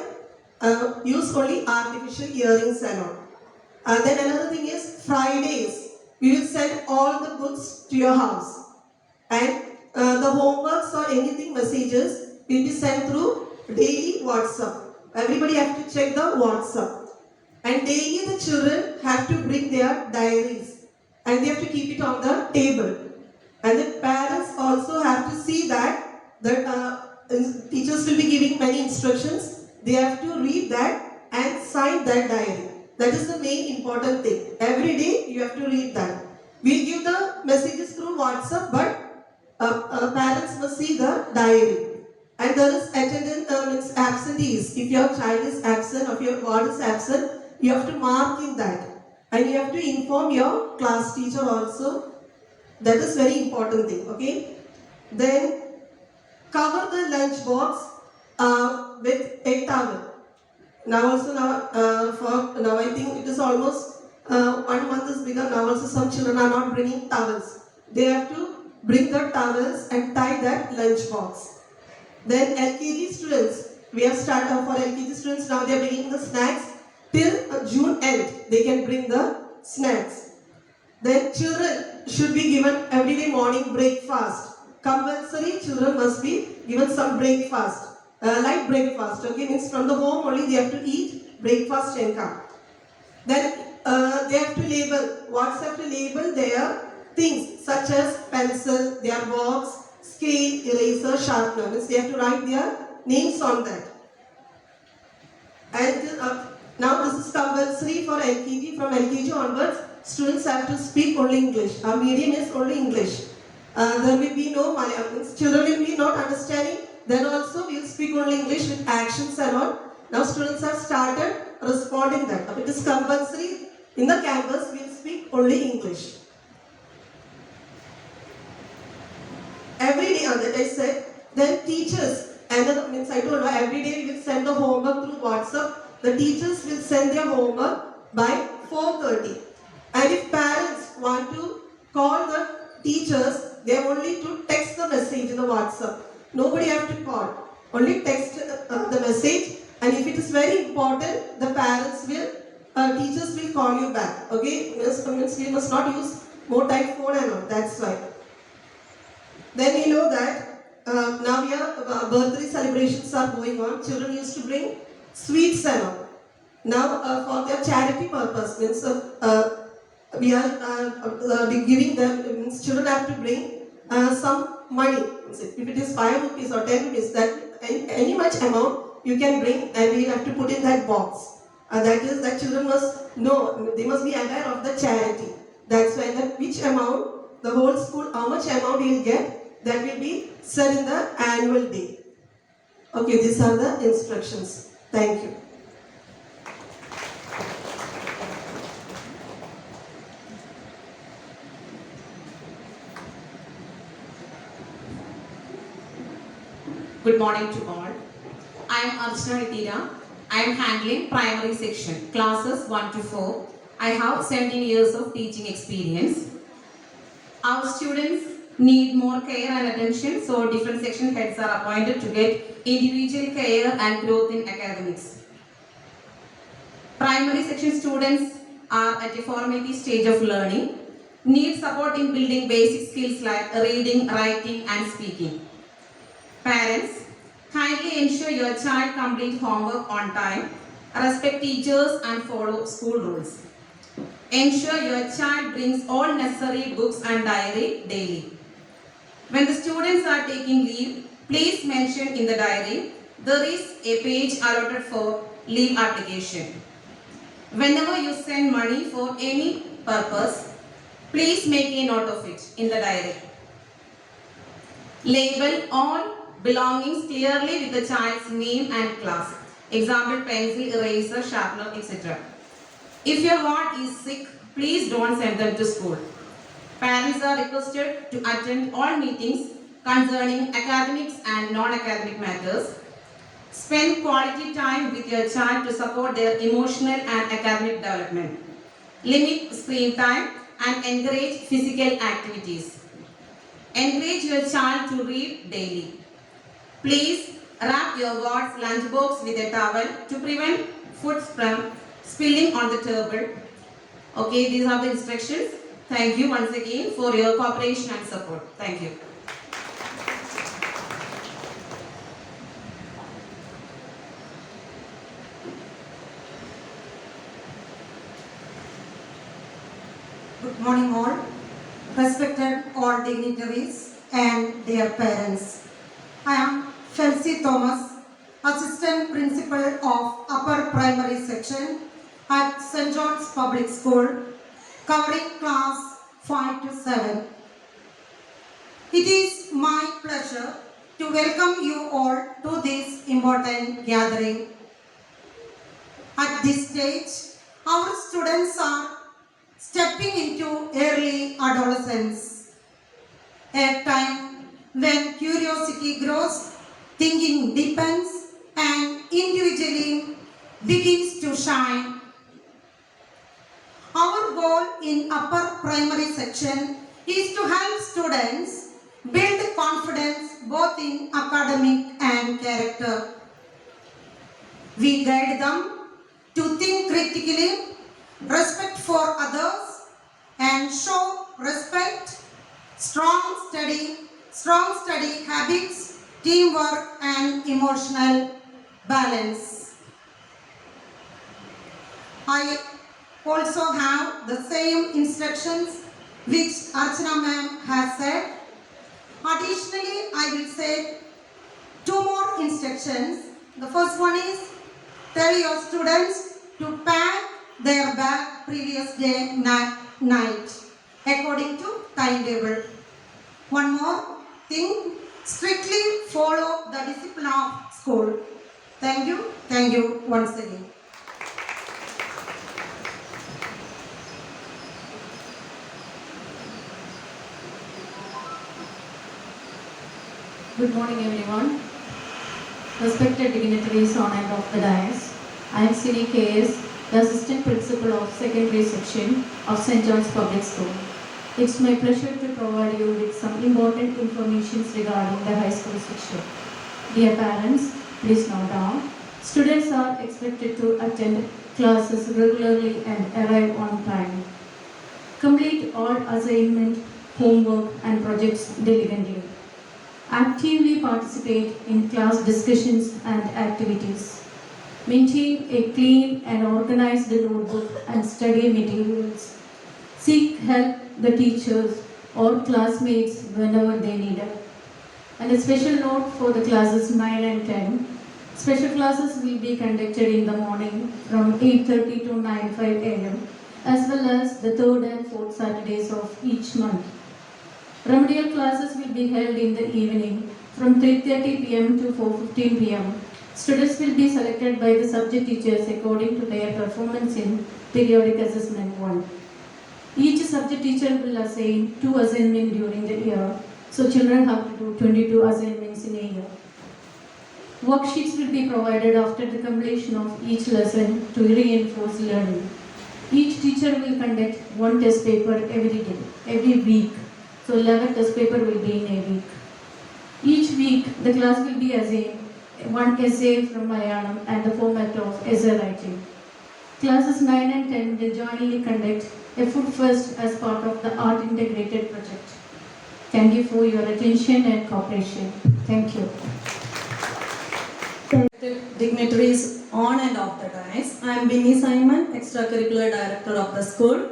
use only artificial earrings and all. Then another thing is, Fridays we will send all the books to your house, and the homeworks or anything messages will be sent through daily WhatsApp. Everybody have to check the WhatsApp, and daily the children have to bring their diaries and they have to keep it on the table. And the parents also have to see that teachers will be giving many instructions. They have to read that and sign that diary. That is the main important thing. Every day you have to read that. We'll give the messages through WhatsApp, but parents must see the diary. And there is attendance absentees. If your child is absent or your ward is absent, you have to mark in that. And you have to inform your class teacher also. That is very important thing, okay? Then cover the lunch box with a towel. Now I think it is almost 1 month is begun. Now also some children are not bringing towels. They have to bring the towels and tie that lunch box. Then LKG students, we have started for LKG students. Now they are bringing the snacks till June end. They can bring the snacks. Then children should be given everyday morning breakfast. Compulsory children must be given some breakfast, light breakfast. Okay, means from the home only they have to eat breakfast and come. Then they have to label. What's have to label their things such as pencil, their box, scale, eraser, sharpener. Means they have to write their names on that. And now this is compulsory for LKG. From LKG onwards, students have to speak only English. Our medium is only English. There will be no Malayalam. Children will be not understanding. Then also we will speak only English with actions and all. Now students have started responding that. It is compulsory in the campus. We will speak only English. Every day, that I said, then teachers, and then means I told you, every day we will send the homework through WhatsApp. The teachers will send their homework by 4:30. And if parents want to call the teachers, they have only to text the message in the WhatsApp. Nobody have to call. Only text the message. And if it is very important, the parents will, teachers will call you back. Okay? Means we must not use more type phone and all. That's why. Then we know that now we are birthday celebrations are going on. Children used to bring sweets and all. Now for their charity purpose, means we are giving them, means children have to bring some money. If it is 5 rupees or 10 rupees, that any much amount you can bring, and we have to put in that box. That is that children must know, they must be aware of the charity. That's why that which amount, the whole school, how much amount you will get, that will be said in the annual day. Okay, these are the instructions. Thank you. Good morning to all. I am Archana Nitira. I am handling primary section, classes 1 to 4. I have 17 years of teaching experience. Our students need more care and attention, so different section heads are appointed to get individual care and growth in academics. Primary section students are at a formative stage of learning, need support in building basic skills like reading, writing and speaking. Parents, kindly ensure your child completes homework on time, respect teachers and follow school rules. Ensure your child brings all necessary books and diary daily. When the students are taking leave, please mention in the diary there is a page allotted for leave application. Whenever you send money for any purpose, please make a note of it in the diary. Label all belongings clearly with the child's name and class. Example, pencil, eraser, sharpener, etc. If your ward is sick, please don't send them to school. Parents are requested to attend all meetings concerning academics and non-academic matters. Spend quality time with your child to support their emotional and academic development. Limit screen time and encourage physical activities. Encourage your child to read daily. Please wrap your ward's lunchbox with a towel to prevent food from spilling on the table. Okay, these are the instructions. Thank you once again for your cooperation and support. Thank you. Good morning all, respected all dignitaries and their parents. I am Chelsea Thomas, Assistant Principal of Upper Primary Section at St. John's Public School, covering class 5 to 7. It is my pleasure to welcome you all to this important gathering. At this stage, our students are stepping into early adolescence, a time when curiosity grows, thinking deepens, and individually begins to shine. Our goal in upper primary section is to help students build confidence both in academic and character. We guide them to think critically, respect for others, and show respect, strong study habits, teamwork, and emotional balance. I also have the same instructions which Archana ma'am has said. Additionally, I will say 2 more instructions. The first one is tell your students to pack their bag previous day night according to timetable. One more thing, strictly follow the discipline of school. Thank you once again. Good morning, everyone. Respected dignitaries on and off the dais, I am Siri K.S., the Assistant Principal of Secondary Section of St. John's Public School. It's my pleasure to provide you with some important information regarding the high school section. Dear parents, please note down. Students are expected to attend classes regularly and arrive on time. Complete all assignment, homework and projects diligently. Actively participate in class discussions and activities. Maintain a clean and organized notebook and study materials. Seek help the teachers or classmates whenever they need it. And a special note for the classes 9 and 10. Special classes will be conducted in the morning from 8:30 to 9:05 a.m. as well as the 3rd and 4th Saturdays of each month. Remedial classes will be held in the evening from 3:30 p.m. to 4:15 p.m. Students will be selected by the subject teachers according to their performance in periodic assessment 1. Each subject teacher will assign 2 assignments during the year, so children have to do 22 assignments in a year. Worksheets will be provided after the completion of each lesson to reinforce learning. Each teacher will conduct 1 test paper every week. So 11 test paper will be in a week. Each week, the class will be assigned 1 essay from Malayalam and the format of essay writing. Classes 9 and 10 will jointly conduct a food fest as part of the art integrated project. Thank you for your attention and cooperation. Thank you. Dignitaries on and off the dais, I am Binny Simon, extracurricular director of the school.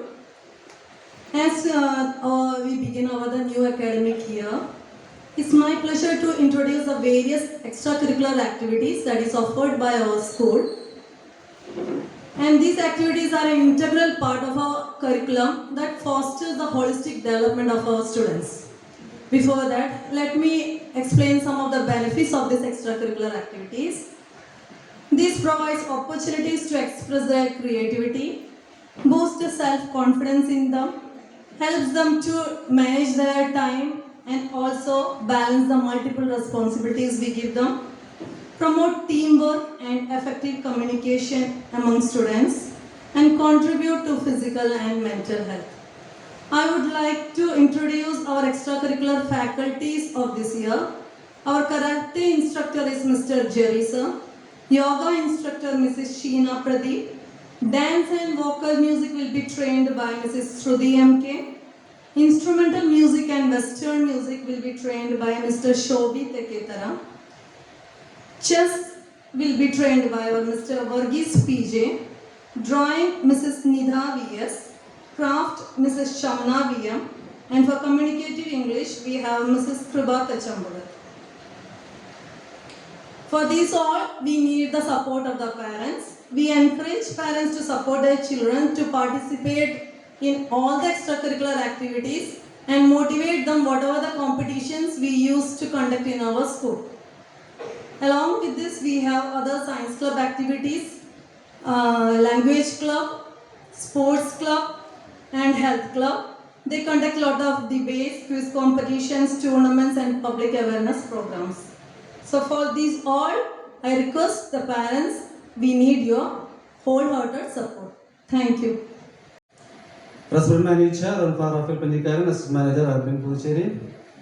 As we begin the new academic year, it's my pleasure to introduce the various extracurricular activities that is offered by our school. And these activities are an integral part of our curriculum that fosters the holistic development of our students. Before that, let me explain some of the benefits of these extracurricular activities. This provides opportunities to express their creativity, boost self-confidence in them, helps them to manage their time and also balance the multiple responsibilities we give them, promote teamwork and effective communication among students, and contribute to physical and mental health. I would like to introduce our extracurricular faculties of this year. Our karate instructor is Mr. Jerry sir, yoga instructor Mrs. Sheena Pradeep, dance and vocal music will be trained by Mrs. Shruti M.K. Instrumental music and western music will be trained by Mr. Shobhi Teketara. Chess will be trained by our Mr. Varghese PJ. Drawing Mrs. Nidha V.S. Craft Mrs. Shamna V.M. And for communicative English we have Mrs. Kribha Kachambalat. For these all, we need the support of the parents. We encourage parents to support their children to participate in all the extracurricular activities and motivate them whatever the competitions we used to conduct in our school. Along with this, we have other science club activities, language club, sports club and health club. They conduct a lot of debates, quiz competitions, tournaments and public awareness programs. So for these all, I request the parents, we need your wholehearted support. Thank you. President Manager, Rafael Pandikaran, Assistant Manager, Arvind Pucheri,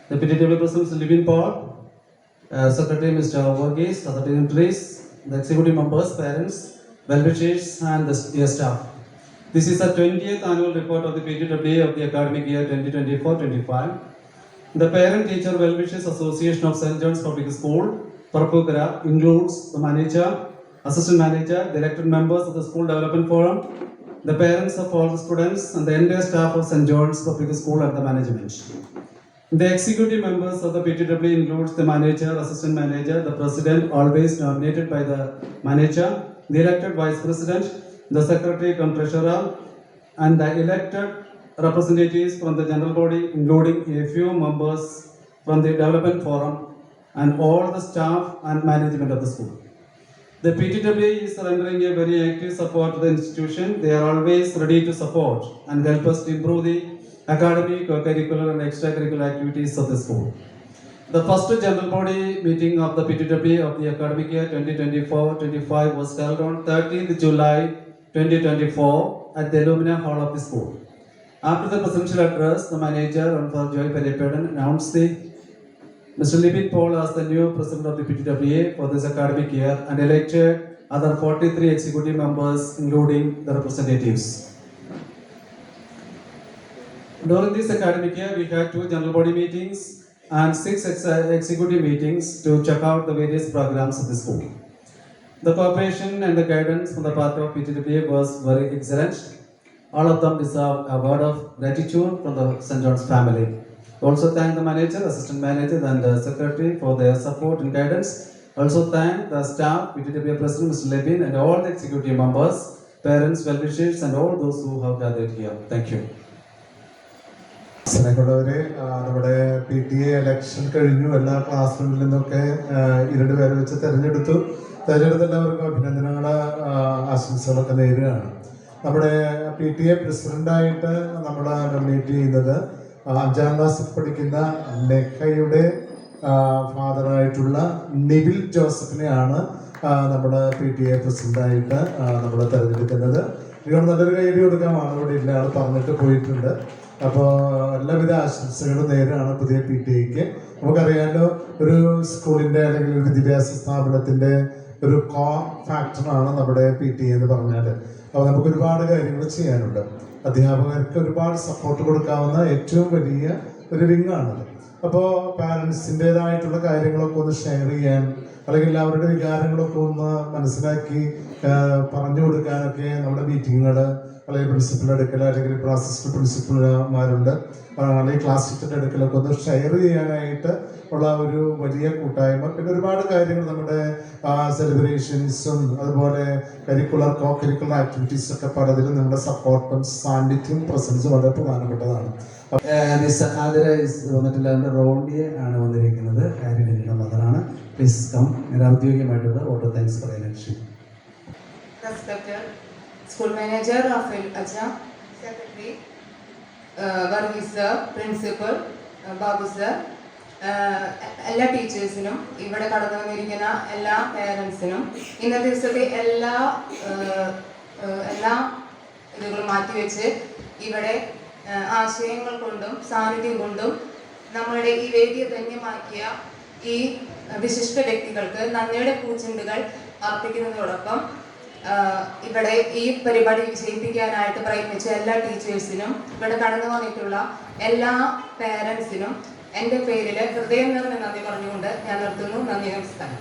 Deputy Development President, Livin Paul, Secretary Mr. Varghese, other dignitaries, the executive members, parents, well-wishers, and the dear staff. This is the 20th annual report of the PTAA of the academic year 2024-25. The Parent-Teacher Well-Wishers Association of St. John's Public School, Parapugara, includes the manager, assistant manager, the elected members of the School Development Forum, the parents of all the students, and the entire staff of St. John's Public School and the management. The executive members of the PTAA includes the manager, assistant manager, the president, always nominated by the manager, the elected vice president, the secretary and treasurer, and the elected representatives from the general body, including a few members from the development forum, and all the staff and management of the school. The PTWA is rendering a very active support to the institution. They are always ready to support and help us to improve the academic, co-curricular and extracurricular activities of the school. The first general body meeting of the PTWA of the academic year 2024-25 was held on 13th July 2024 at the Illumina Hall of the school. After the presidential address, the manager, Honorable Joy Peripadan, announced Mr. Libin Paul as the new president of the PTWA for this academic year and elected other 43 executive members, including the representatives. During this academic year, we had 2 general body meetings and 6 executive meetings to check out the various programs of the school. The cooperation and the guidance from the part of PTWA was very excellent. All of them deserve a word of gratitude from the St. John's family. Also thank the manager, assistant manager and the secretary for their support and guidance. Also thank the staff, PTWA President Mr. Levin and all the executive members, parents, well-wishers and all those who have gathered here. Thank you. സ്നേഹമുള്ളവരെ, നമ്മുടെ PTA election കഴിഞ്ഞു. എല്ലാ class റൂമിൽ നിന്നൊക്കെ 2 പേരെ വെച്ച് തെരഞ്ഞെടുത്ത എല്ലാവർക്കും അഭിനന്ദനങ്ങൾ, ആശംസകളൊക്കെ നേരുകയാണ്. നമ്മുടെ PTA പ്രസിഡന്റായിട്ട് നമ്മൾ നോമിനേറ്റ് ചെയ്യുന്നത് 5ാം ക്ലാസ്സിൽ പഠിക്കുന്ന നെഹയുടെ ഫാദറായിട്ടുള്ള നിബിൽ ജോസഫിനെയാണ് നമ്മുടെ PTA പ്രസിഡന്റായിട്ട് നമ്മൾ തിരഞ്ഞെടുക്കുന്നത്. നിങ്ങൾ നല്ലൊരു കൈയ്യടി കൊടുക്കാമാണ്. ഇവിടെ ഇല്ല, ആൾ പറഞ്ഞിട്ട് പോയിട്ടുണ്ട്. അപ്പോൾ എല്ലാവിധ ആശംസകളും നേരാണ് പുതിയ PTA-ക്ക്. നമുക്കറിയാമല്ലോ, ഒരു സ്കൂളിൻ്റെ അല്ലെങ്കിൽ ഒരു വിദ്യാഭ്യാസ സ്ഥാപനത്തിൻ്റെ ഒരു ഫാക്ടറാണ് നമ്മുടെ PTA എന്ന് പറഞ്ഞാൽ. അപ്പോൾ നമുക്ക് ഒരുപാട് കാര്യങ്ങൾ ചെയ്യാനുണ്ട്. അധ്യാപകർക്ക് ഒരുപാട് സപ്പോർട്ട് കൊടുക്കാവുന്ന ഏറ്റവും വലിയ ഒരു വിങ്ങാണത്. അപ്പോൾ പാരൻസിൻ്റേതായിട്ടുള്ള കാര്യങ്ങളൊക്കെ ഒന്ന് ഷെയർ ചെയ്യാൻ, അല്ലെങ്കിൽ അവരുടെ വികാരങ്ങളൊക്കെ ഒന്ന് മനസ്സിലാക്കി പറഞ്ഞു കൊടുക്കാനൊക്കെ നമ്മുടെ മീറ്റിങ്ങുകൾ, അല്ലെങ്കിൽ പ്രിൻസിപ്പൽ അടുക്കൽ, അല്ലെങ്കിൽ അസിസ്റ്റന്റ് പ്രിൻസിപ്പൽമാരുണ്ട്, അല്ലെങ്കിൽ ക്ലാസ് ടീച്ചറിൻ്റെ അടുക്കലൊക്കെ ഒന്ന് ഷെയർ ചെയ്യാനായിട്ട് ഉള്ള ഒരു വലിയ കൂട്ടായ്മ. പിന്നെ ഒരുപാട് കാര്യങ്ങൾ നമ്മുടെ സെലിബ്രേഷൻസും അതുപോലെ കരിക്കുലർ കോ-കരിക്കുലർ ആക്ടിവിറ്റീസ് ഒക്കെ പലതിലും നമ്മുടെ സപ്പോർട്ടും സാന്നിധ്യം പ്രസൻസും വളരെ പ്രധാനപ്പെട്ടതാണ്. വന്നിട്ടില്ല, റോഡിയെ ആണ് വന്നിരിക്കുന്നത്. കാര്യങ്ങളുടെ മദറാണ്. Please come. ഔദ്യോഗികമായിട്ടുള്ള വോട്ട് താങ്ക്സ് പറയാൻ ലക്ഷ്യം. School Manager Rafael Acha, Secretary Varghese Sir, Principal Babu Sir, എല്ലാ ടീച്ചേഴ്സിനും, ഇവിടെ കടന്നു വന്നിരിക്കുന്ന എല്ലാ പേരൻസിനും, ഇന്നത്തെ ദിവസത്തെ എല്ലാ ഇതുകളും മാറ്റിവെച്ച് ഇവിടെ ആശയങ്ങൾ കൊണ്ടും സാന്നിധ്യം കൊണ്ടും നമ്മളുടെ ഈ വേദിയെ ധന്യമാക്കിയ ഈ വിശിഷ്ട വ്യക്തികൾക്ക് നന്ദിയുടെ പൂച്ചെണ്ടുകൾ അർപ്പിക്കുന്നതോടൊപ്പം ഇവിടെ ഈ പരിപാടി വിജയിപ്പിക്കാനായിട്ട് പ്രയത്നിച്ച എല്ലാ ടീച്ചേഴ്സിനും, ഇവിടെ കടന്നു വന്നിട്ടുള്ള എല്ലാ പേരൻസിനും എൻ്റെ പേരിൽ ഹൃദയം നിറഞ്ഞ നന്ദി പറഞ്ഞുകൊണ്ട് ഞാൻ നിർത്തുന്നു. നന്ദി, നമസ്കാരം.